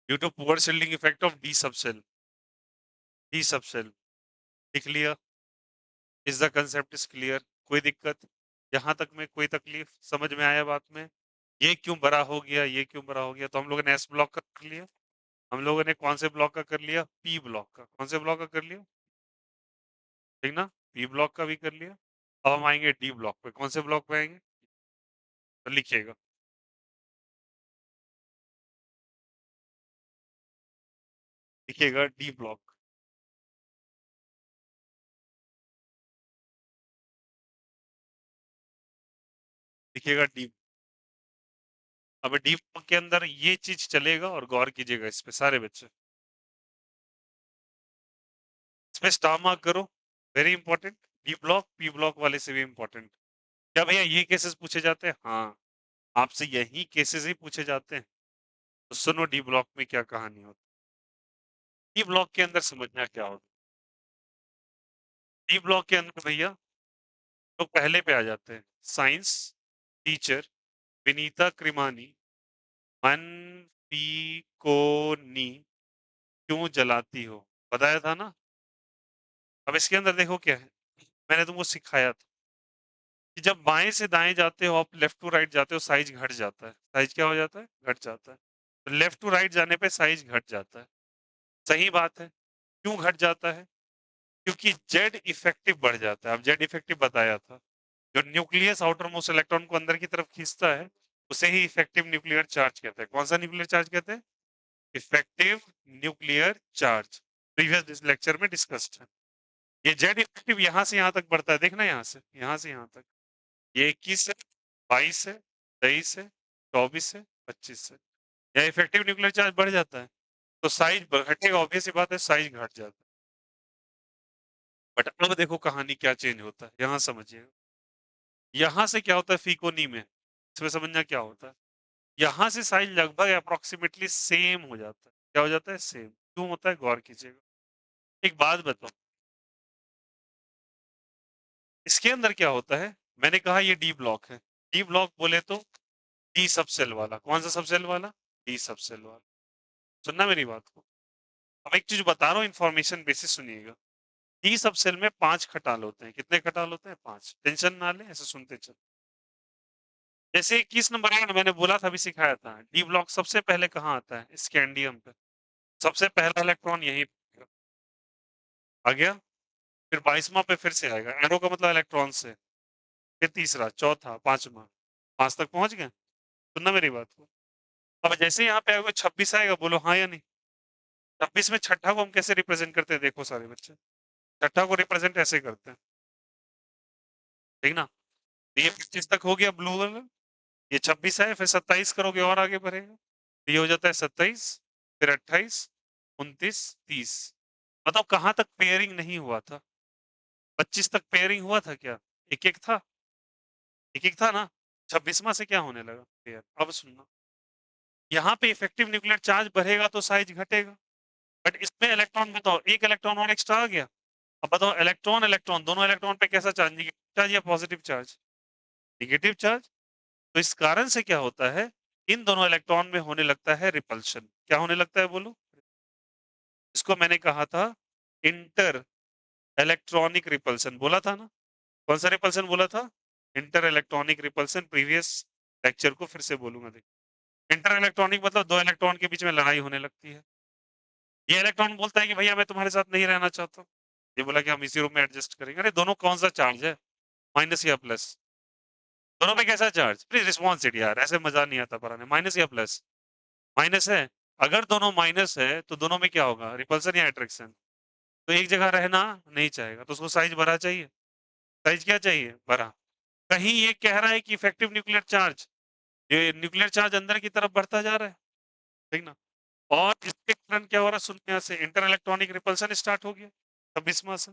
due to poor shielding effect of d subshell. लिख लिया? Is the concept is clear? कोई दिक्कत यहाँ तक में? कोई तकलीफ? समझ में आया बात में? ये क्यों बड़ा हो गया, ये क्यों बड़ा हो गया? तो हम लोगों ने एस ब्लॉक का कर लिया, हम लोगों ने कौन से ब्लॉक का कर लिया? पी ब्लॉक का। कौन से ब्लॉक का कर लिया? ठीक ना, पी ब्लॉक का भी कर लिया। अब हम आएंगे डी ब्लॉक पे। कौन से ब्लॉक पे आएंगे? तो लिखिएगा, लिखिएगा डी ब्लॉक, लिखिएगा डी। अब डी ब्लॉक के अंदर ये चीज चलेगा और गौर कीजिएगा इस पे सारे बच्चे, इसमें स्टार मार्क करो, very important. D block P block वाले से भी इंपॉर्टेंट। क्या भैया ये केसेस पूछे जाते हैं? हाँ, आपसे यही केसेस ही पूछे जाते हैं। तो सुनो डी ब्लॉक में क्या कहानी होती है। डी ब्लॉक के अंदर समझना क्या होता है। डी ब्लॉक के अंदर भैया तो पहले पे आ जाते हैं। साइंस टीचर विनीता कृमानी मन पी को नी क्यों जलाती हो, बताया था ना। अब इसके अंदर देखो क्या है, मैंने तुमको सिखाया था कि जब बाएं से दाएं जाते हो, आप लेफ्ट टू राइट जाते हो, साइज घट जाता है। साइज क्या हो जाता है? घट जाता है। तो लेफ्ट टू राइट जाने पे साइज घट जाता है। सही बात है। क्यों घट जाता है? क्योंकि जेड इफेक्टिव बढ़ जाता है। अब जेड इफेक्टिव बताया था, जो न्यूक्लियस आउटर मोस्ट इलेक्ट्रॉन को अंदर की तरफ खींचता है उसे ही इफेक्टिव न्यूक्लियर चार्ज कहते हैं। कौन सा न्यूक्लियर चार्ज कहते हैं? Effective nuclear charge. Previous lecture में डिस्कस्ड है। ये जेड इफेक्टिव यहां से यहां तक बढ़ता है, देखना यहां से यहां तक। ये 21 है, 22 है, 23 है, 24 है, 25 है। या इफेक्टिव न्यूक्लियर चार्ज बढ़ जाता है तो साइज घटेगा, ऑब्वियस सी बात है, साइज घट जाता है। बट अब देखो कहानी क्या चेंज होता है, यहां समझिएगा। यहां से क्या होता है फीकोनी में, इसमें समझना क्या होता है। यहां से साइज लगभग अप्रोक्सीमेटली सेम हो जाता है। क्या हो जाता है? सेम। क्यों होता है? गौर कीजिएगा। एक बात बताओ, इसके अंदर क्या होता है? मैंने कहा ये डी ब्लॉक है। डी ब्लॉक बोले तो डी सब सेल वाला। कौन सा सब सेल वाला? डी सब सेल वाला। सुनना मेरी बात को। अब एक चीज बता रहा हूँ, इन्फॉर्मेशन बेसिस सुनिएगा। डी सब सेल में 5 खटाल होते हैं। कितने खटाल होते हैं? 5। टेंशन ना ले, ऐसे सुनते चल। जैसे 21 नंबर है, मैंने बोला था, अभी सिखाया था। डी ब्लॉक सबसे पहले कहाँ आता है? स्कैंडियम पे। सबसे पहला इलेक्ट्रॉन यही आ गया। फिर 22वां पे फिर से आएगा, एरो का मतलब इलेक्ट्रॉन से। फिर तीसरा, चौथा, पांचवा, 5 तक पहुंच गए। सुनना मेरी बात को। अब जैसे यहाँ पे आएगा 26 आएगा, बोलो हाँ या नहीं। 26 में छठा को हम कैसे रिप्रेजेंट करते हैं? देखो सारे बच्चे, छठा को रिप्रेजेंट ऐसे करते हैं, ठीक ना। तो ये 25 तक हो गया ब्लू वाला। ये 26 है, फिर 27 करोगे और आगे बढ़ेगा। तो ये हो जाता है 27, फिर 28, 29, 30। बताओ कहाँ तक पेयरिंग नहीं हुआ था? 25 तक पेयरिंग हुआ था क्या? एक एक था, एक एक था ना। 26वां से क्या होने लगा पेयर? अब सुनना, यहाँ पे इफेक्टिव न्यूक्लियर चार्ज बढ़ेगा तो साइज घटेगा। बट इसमें इलेक्ट्रॉन बताओ, एक इलेक्ट्रॉन और एक्स्ट्रा आ गया। अब बताओ इलेक्ट्रॉन इलेक्ट्रॉन दोनों इलेक्ट्रॉन पे कैसा चार्ज? निगेटिव चार्ज या पॉजिटिव चार्ज? Negative charge. तो इस कारण से क्या होता है, इन दोनों इलेक्ट्रॉन में होने लगता है रिपल्शन। क्या होने लगता है बोलो? इसको मैंने कहा था इंटर इलेक्ट्रॉनिक रिपल्सन, बोला था ना। कौन सा रिपल्सन बोला था? Inter electronic repulsion. Previous lecture को फिर से बोलूंगा, देखो। इंटर इलेक्ट्रॉनिक मतलब दो इलेक्ट्रॉन के बीच में लड़ाई होने लगती है। ये इलेक्ट्रॉन बोलता है कि भैया मैं तुम्हारे साथ नहीं रहना चाहता हूँ। ये बोला कि हम इसी रूम में एडजस्ट करेंगे। अरे दोनों कौन सा चार्ज है, माइनस या प्लस? दोनों में कैसा चार्ज? प्लीज रिस्पॉन्स इट यार, ऐसे मजा नहीं आता पढ़ाने। माइनस या प्लस? माइनस है। अगर दोनों माइनस है तो दोनों में क्या होगा? रिपल्सन या अट्रैक्शन? तो एक जगह रहना नहीं चाहेगा, तो उसको साइज भरा चाहिए। साइज क्या चाहिए? भरा। कहीं ये कह रहा है कि इफेक्टिव न्यूक्लियर चार्ज, ये न्यूक्लियर चार्ज अंदर की तरफ बढ़ता जा रहा है, ठीक ना। और इसके कारण क्या हो रहा है? सुनने से इंटर इलेक्ट्रॉनिक रिपल्सन स्टार्ट हो गया 26वां से।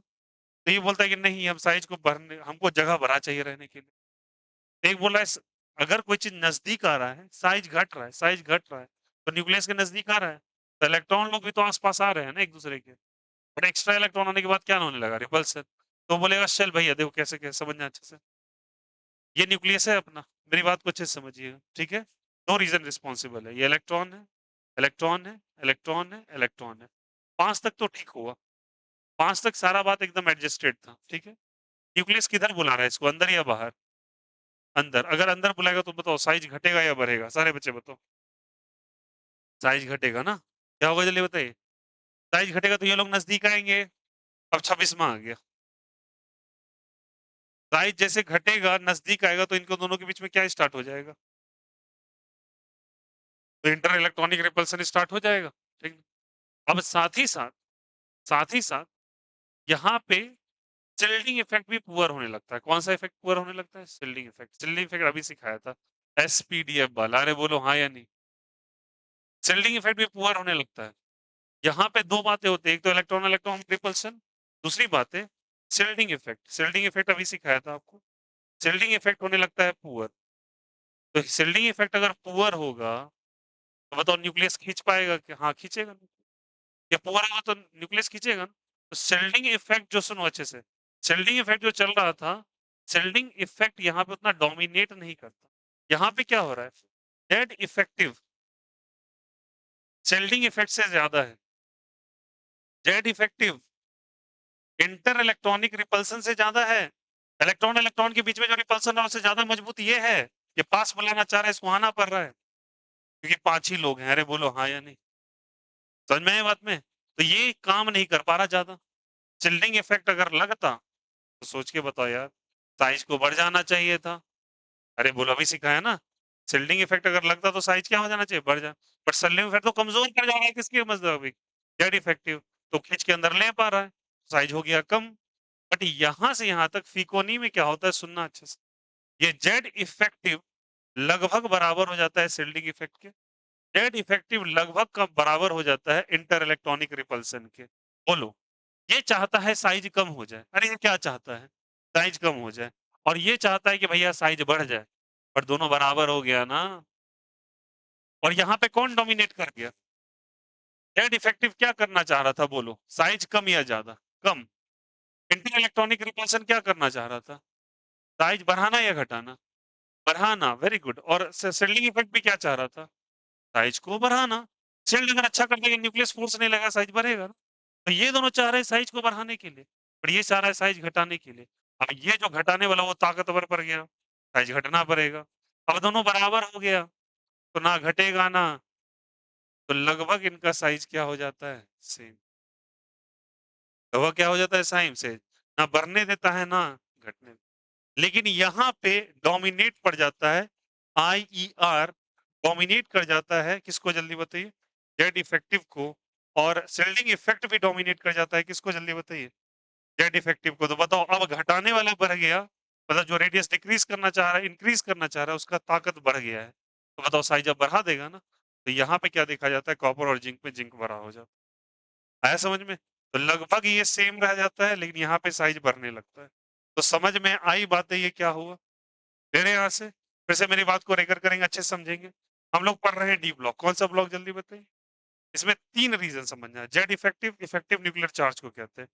तो ये बोलता है कि नहीं हम साइज को भरने हमको जगह भरा चाहिए रहने के लिए। एक बोल रहा है अगर कोई चीज़ नज़दीक आ रहा है, साइज घट रहा है साइज घट रहा है, तो न्यूक्लियस के नज़दीक आ रहा है, तो इलेक्ट्रॉन लोग भी तो आस-पास आ रहे हैं ना एक-दूसरे के। बट एक्स्ट्रा इलेक्ट्रॉन आने के बाद क्या होने लगा? रिपल्सन। तो बोलेगा चल भैया देखो कैसे समझना अच्छे से। ये न्यूक्लियस है अपना, मेरी बात को अच्छे से समझिएगा, ठीक है? 2 रीज़न रिस्पॉन्सिबल है, ये इलेक्ट्रॉन है, इलेक्ट्रॉन है, इलेक्ट्रॉन है, इलेक्ट्रॉन है। 5 तक तो ठीक हुआ, 5 तक सारा बात एकदम एडजस्टेड था, ठीक है? न्यूक्लियस किधर बुला रहा है इसको, अंदर या बाहर? अंदर। अगर अंदर बुलाएगा तो बताओ साइज़ घटेगा या बढ़ेगा? सारे बच्चे बताओ। साइज़ घटेगा ना? क्या होगा जल्दी बताइए? साइज़ घटेगा तो ये लोग नज़दीक आएँगे, अब 26वां आ गया। साइज़ जैसे घटेगा, नज़दीक आएगा तो इनको दोनों के बीच में क्या स्टार्ट हो जाएगा? तो इंटर इलेक्ट्रॉनिक रिपल्सन स्टार्ट हो जाएगा, ठीक? अब साथ ही साथ यहाँ पे शिल्डिंग इफेक्ट भी पुअर होने लगता है। कौन-सा इफेक्ट पुअर होने लगता है? Shielding effect. शिल्डिंग इफेक्ट अभी सिखाया था। एसपीडीएफ वाला। अरे बोलो हाँ या नहीं? शिल्डिंग इफेक्ट भी पुअर होने लगता है। यहाँ पे 2 बातें होती हैं, एक तो इलेक्ट्रॉन इलेक्ट्रॉन रिपल्सन, दूसरी बात है शिल्डिंग इफेक्ट। शिल्डिंग इफेक्ट अभी सिखाया था आपको। शिल्डिंग इफेक्ट होने लगता है पुअर। तो शिल्डिंग इफेक्ट अगर पुअर होगा, तो बताओ न्यूक्लियस खींच पाएगा क्या? हाँ, खींचेगा। या पुअर होगा तो न्यूक्लियस खींचेगा ना। तो शिल्डिंग इफेक्ट जो सुनो अच्छे से, शिल्डिंग इफेक्ट जो चल रहा था, शिल्डिंग इफेक्ट यहाँ पे उतना डोमिनेट नहीं करता। यहाँ पे क्या हो रहा है? जेड इफेक्टिव शिल्डिंग इफेक्ट से ज्यादा है। Z effective inter electronic repulsion से ज्यादा है। इलेक्ट्रॉन इलेक्ट्रॉन के बीच में जो रिपल्सन है उससे ज्यादा मजबूत ये है। ये पास बुलाना चाह रहा है, इसको आना पड़ रहा है, क्योंकि 5 ही लोग हैं। अरे बोलो हाँ या नहीं? समझ में आया बात में? तो ये काम नहीं कर पा रहा ज्यादा। शिल्डिंग इफेक्ट अगर लगता तो सोच के बताओ यार, साइज को बढ़ जाना चाहिए था। अरे बोलो अभी सिखाया ना, शिल्डिंग इफेक्ट अगर लगता तो साइज क्या हो जाना चाहिए? बढ़ जा। बट शिल्डिंग इफेक्ट तो कमजोर कर जा रहा है किसके मुताबिक? Z effective. तो खींच के अंदर ले पा रहा है, साइज हो गया कम। बट यहां से यहां तक फीकोनी में क्या होता है सुनना अच्छे से। ये जेड इफेक्टिव लगभग बराबर हो जाता है शिल्डिंग इफेक्ट के। जेड इफेक्टिव लगभग का बराबर हो जाता है इंटर इलेक्ट्रॉनिक रिपल्सन के। बोलो, ये चाहता है साइज कम हो जाए। अरे ये क्या चाहता है? साइज कम हो जाए। और ये चाहता है कि भैया साइज बढ़ जाए। पर दोनों बराबर हो गया ना। और यहाँ पे कौन डोमिनेट कर गया? जेड इफेक्टिव क्या करना चाह रहा था बोलो? साइज कम या ज्यादा? कम। इंटर इलेक्ट्रॉनिक रिपल्सन क्या करना चाह रहा था? साइज बढ़ाना या घटाना? बढ़ाना। Very good. और शिल्डिंग इफेक्ट भी क्या चाह रहा था? साइज को बढ़ाना। शील्ड अगर अच्छा कर देगा, न्यूक्लियस फोर्स नहीं लगा, साइज बढ़ेगा ना। तो ये दोनों चाह रहे हैं साइज को बढ़ाने के लिए, और ये चाह रहा है साइज घटाने के लिए। अब ये जो घटाने वाला वो ताकतवर पड़ गया, साइज घटना पड़ेगा। अब दोनों बराबर हो गया, तो ना घटेगा ना, तो लगभग इनका साइज क्या हो जाता है? सेम। लगभग क्या हो जाता है? सेम से ना बढ़ने देता है ना घटने। लेकिन यहाँ पे डोमिनेट पड़ जाता है आईईआर, डोमिनेट कर जाता है किसको जल्दी बताइए? जेड इफेक्टिव को। और शिल्डिंग इफेक्ट भी डोमिनेट कर जाता है किसको जल्दी बताइए? जेड इफेक्टिव को। तो बताओ अब घटाने वाला बढ़ गया, मतलब जो रेडियस डिक्रीज करना चाह रहा है इंक्रीज करना चाह रहा है उसका ताकत बढ़ गया है। तो बताओ साइज अब बढ़ा देगा ना। तो यहाँ पे क्या देखा जाता है? कॉपर और जिंक में जिंक बढ़ा हो जाता है। आया समझ में? तो लगभग ये सेम रह जाता है, लेकिन यहाँ पे साइज बढ़ने लगता है। तो समझ में आई बातें ये क्या हुआ मेरे यहाँ से? फिर से मेरी बात को रिकॉर्ड करेंगे, अच्छे से समझेंगे। हम लोग पढ़ रहे हैं डी ब्लॉक। कौन सा ब्लॉक जल्दी बताइए? इसमें 3 रीजन समझना है। Z effective, effective nuclear charge को कहते हैं।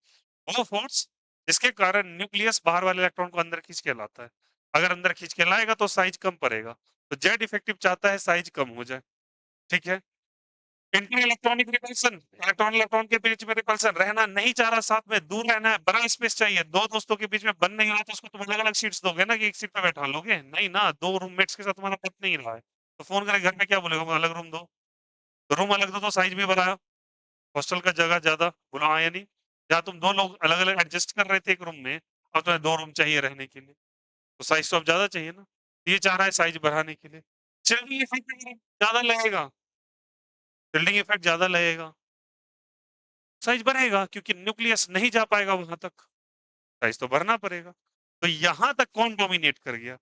वो फोर्स जिसके कारण न्यूक्लियस बाहर वाले इलेक्ट्रॉन को अंदर खींच के लाता है। अगर अंदर खींच के लाएगा तो साइज कम पड़ेगा। तो जेड इफेक्टिव चाहता है साइज कम हो जाए। ठीक है? Inter electronic repulsion, electron electron के बीच में रिपल्सन रहना नहीं चाह रहा, साथ में दूर रहना है, बड़ा स्पेस चाहिए। 2 दोस्तों के बीच में बन नहीं रहा तो उसको तुम अलग-अलग सीट्स दोगे ना कि एक सीट पे बैठा लोगे? नहीं ना, 2 रूममेट्स के साथ तुम्हारा पट नहीं रहा है। तो फ़ोन करके घर में क्या बोलेगा? अलग रूम दो। तो रूम अलग दो तो साइज भी बढ़ाया। हॉस्टल का जगह ज़्यादा, बोला हाँ या नहीं? या तुम 2 लोग अलग-अलग एडजस्ट कर रहे थे एक रूम में, अब तुम्हें 2 रूम चाहिए रहने के लिए। तो साइज तो अब ज़्यादा चाहिए ना। ये चाह रहा है साइज बढ़ाने के लिए। चिल्डिंग इफेक्ट ज़्यादा लगेगा, चिल्डिंग इफेक्ट ज़्यादा लगेगा। साइज बढ़ेगा क्योंकि न्यूक्लियस नहीं जा पाएगा वहां तक, साइज तो बढ़ना पड़ेगा। तो यहां तक कौन डोमिनेट कर गया?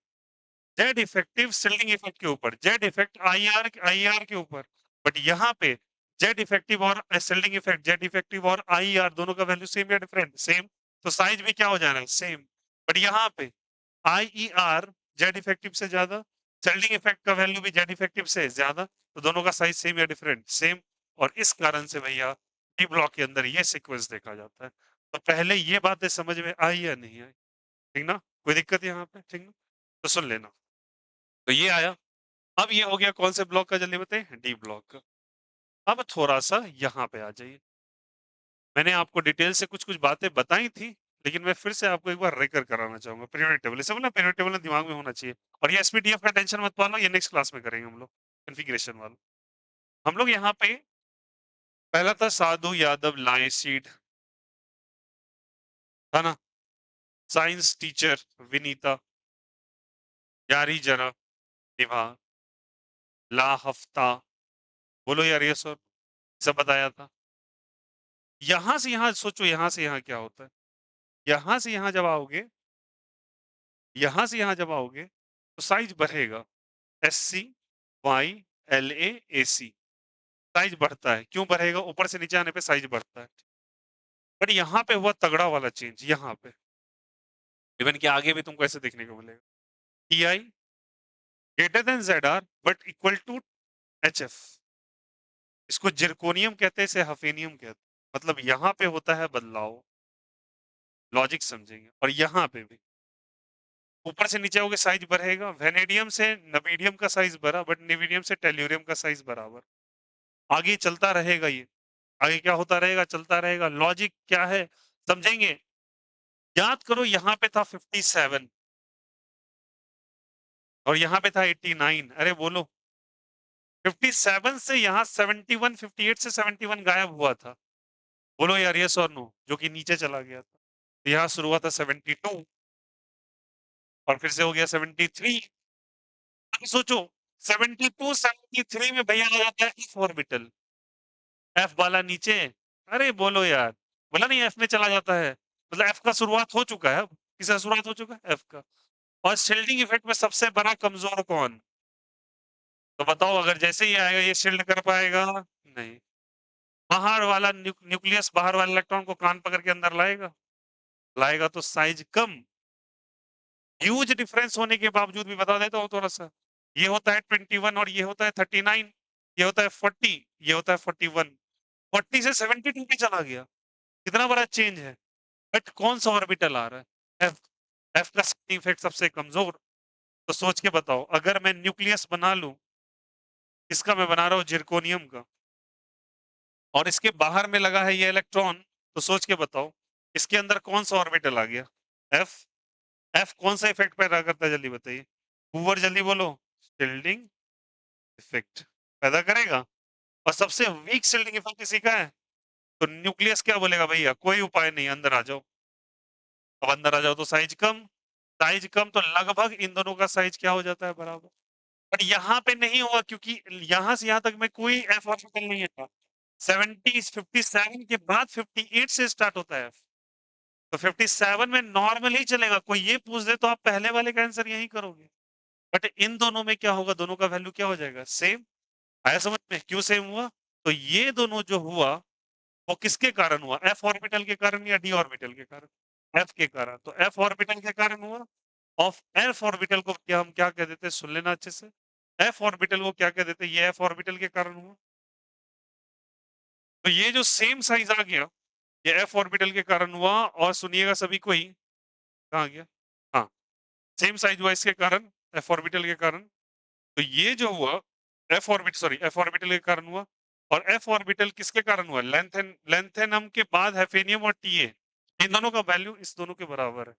जेड इफेक्टिव शिल्डिंग इफेक्ट के ऊपर, जेड इफेक्ट आईआर आईआर के ऊपर। बट यहाँ पे जेड इफेक्टिव और शिल्डिंग इफेक्ट, जेड इफेक्टिव और आईआर दोनों का वैल्यू सेम या डिफरेंट? सेम। तो साइज भी क्या हो जा रहा है, सेम। बट यहाँ पे IER जेड इफेक्टिव से ज्यादा, शेल्डिंग इफेक्ट का वैल्यू भी जेड इफेक्टिव से ज्यादा, तो दोनों का साइज सेम या डिफरेंट, सेम। और इस कारण से भैया डी ब्लॉक के अंदर ये सीक्वेंस देखा जाता है। तो पहले ये बातें समझ में आई या नहीं आई, ठीक ना? कोई दिक्कत यहाँ पे, ठीक ना? तो सुन लेना। तो ये आया। अब ये हो गया कौन से ब्लॉक का, जल्दी बताइए, डी ब्लॉक का। अब थोड़ा सा यहाँ पे आ जाइए। मैंने आपको डिटेल से कुछ-कुछ बातें बताई थी, लेकिन मैं फिर से आपको एक बार रिकल कराना चाहूँगा। पीरियोडिक टेबल, इसे बोला पीरियोडिक टेबल ना दिमाग में होना चाहिए। और ये एसपीटीएफ का टेंशन मत पालो, ये नेक्स्ट क्लास में करेंगे हम लोग, कॉन्फ़िगरेशन वाला। हम लोग यहाँ पे पहला था साधु यादव लाइसीड, था ना? साइंस टीचर विनीता, यारी जरा निभा, ला हफ्ता, बोलो यार ये सब बताया था। यहाँ से यहाँ सोचो, यहाँ से यहाँ क्या होता है? यहाँ से यहाँ जब आओगे, यहाँ से यहाँ जब आओगे, तो साइज बढ़ेगा। SC, Y, LA, AC, size बढ़ता है। क्यों बढ़ेगा? ऊपर से नीचे आने पे साइज बढ़ता है। बट यहाँ पे हुआ तगड़ा वाला चेंज, यहाँ पे। इवन कि आगे भी तुमको ऐसे देखने को मिलेगा। TI greater than ZR but equal to HF। इसको जिरकोनियम कहते हैं, इसे हफेनियम कहते हैं। मतलब यहाँ पे होता है बदलाव, लॉजिक समझेंगे। और यहाँ पे भी ऊपर से नीचे होगे साइज बढ़ेगा। वेनेडियम से नवीडियम का साइज बढ़ा, बट नेविडियम से टेल्यूरियम का साइज बराबर। आगे चलता रहेगा ये, आगे क्या होता रहेगा, चलता रहेगा। लॉजिक क्या है समझेंगे। याद करो यहाँ पे था 57 और यहाँ पे था 89। अरे बोलो, 57 से यहाँ 71, 58 से 71 गायब हुआ था। बोलो यार यस और नो, जो कि नीचे चला गया था। तो यहाँ शुरू हुआ था 72 और फिर से हो गया 73। अब सोचो 72 73 में भैया आ जाता है एफ ऑर्बिटल, एफ वाला नीचे। अरे बोलो यार, बोला नहीं एफ में चला जाता है, मतलब एफ का शुरुआत हो चुका है। अब किसका शुरुआत हो चुका है, एफ का। और शील्डिंग इफेक्ट में सबसे बड़ा कमजोर कौन? तो बताओ, अगर जैसे ही आएगा ये शील्ड कर पाएगा? नहीं। बाहर वाला न्यूक्लियस, बाहर वाले इलेक्ट्रॉन को कान पकड़ के अंदर लाएगा, लाएगा तो साइज कम। ह्यूज डिफरेंस होने के बावजूद भी बता देता हूँ थोड़ा सा। ये होता है 21 और ये होता है 39, ये होता है 40, ये होता है 41। 40 से 72 पे चला गया, कितना बड़ा चेंज है। बट कौन सा ऑर्बिटल आ रहा है, एफ। एफ का इफेक्ट सबसे कमजोर। तो सोच के बताओ, अगर मैं न्यूक्लियस बना लूं, इसका मैं बना रहा हूं जिरकोनियम का, और इसके बाहर में लगा है ये इलेक्ट्रॉन, तो सोच के बताओ इसके अंदर कौन सा ऑर्बिटल आ गया, एफ। एफ कौन सा इफेक्ट पैदा करता है, जल्दी बताइए। हूवर, जल्दी बोलो। शील्डिंग इफेक्ट पैदा करेगा। और सबसे वीक शील्डिंग इफेक्ट किसी का है, तो न्यूक्लियस क्या बोलेगा, भैया कोई उपाय नहीं, अंदर आ जाओ। अब अंदर आ जाओ तो साइज कम, साइज कम तो लगभग इन दोनों का साइज क्या हो जाता है, बराबर। बट यहाँ पे नहीं हुआ, क्योंकि यहाँ से यहाँ तक में कोई एफ ऑर्बिटल नहीं था। 57 के बाद 58 से स्टार्ट होता है, तो 57 में नॉर्मल ही चलेगा। कोई ये पूछ दे तो आप पहले वाले का आंसर यही करोगे। बट इन दोनों में क्या होगा, दोनों का वैल्यू क्या हो जाएगा, सेम। आया समझ में क्यों सेम हुआ? तो ये दोनों जो हुआ, वो किसके कारण हुआ, एफ ऑर्बिटल के कारण या डी ऑर्बिटल के कारण? एफ के कारण। तो एफ ऑर्बिटल के कारण हुआ। ऑफ एफ ऑर्बिटल को क्या हम क्या कह देते हैं, सुन लेना अच्छे से। एफ ऑर्बिटल को क्या कह देते हैं, ये एफ ऑर्बिटल के कारण हुआ। तो ये जो सेम साइज आ गया, ये एफ ऑर्बिटल के कारण हुआ। और सुनिएगा सभी को ही, कहाँ गया, हाँ, सेम साइज हुआ इसके कारण, एफ ऑर्बिटल के कारण। तो ये जो हुआ F orbit sorry F orbital के कारण हुआ। और एफ ऑर्बिटल किसके कारण हुआ, लेंथेनम के बाद हेफेनियम और टीए, इन दोनों का वैल्यू इस दोनों के बराबर है।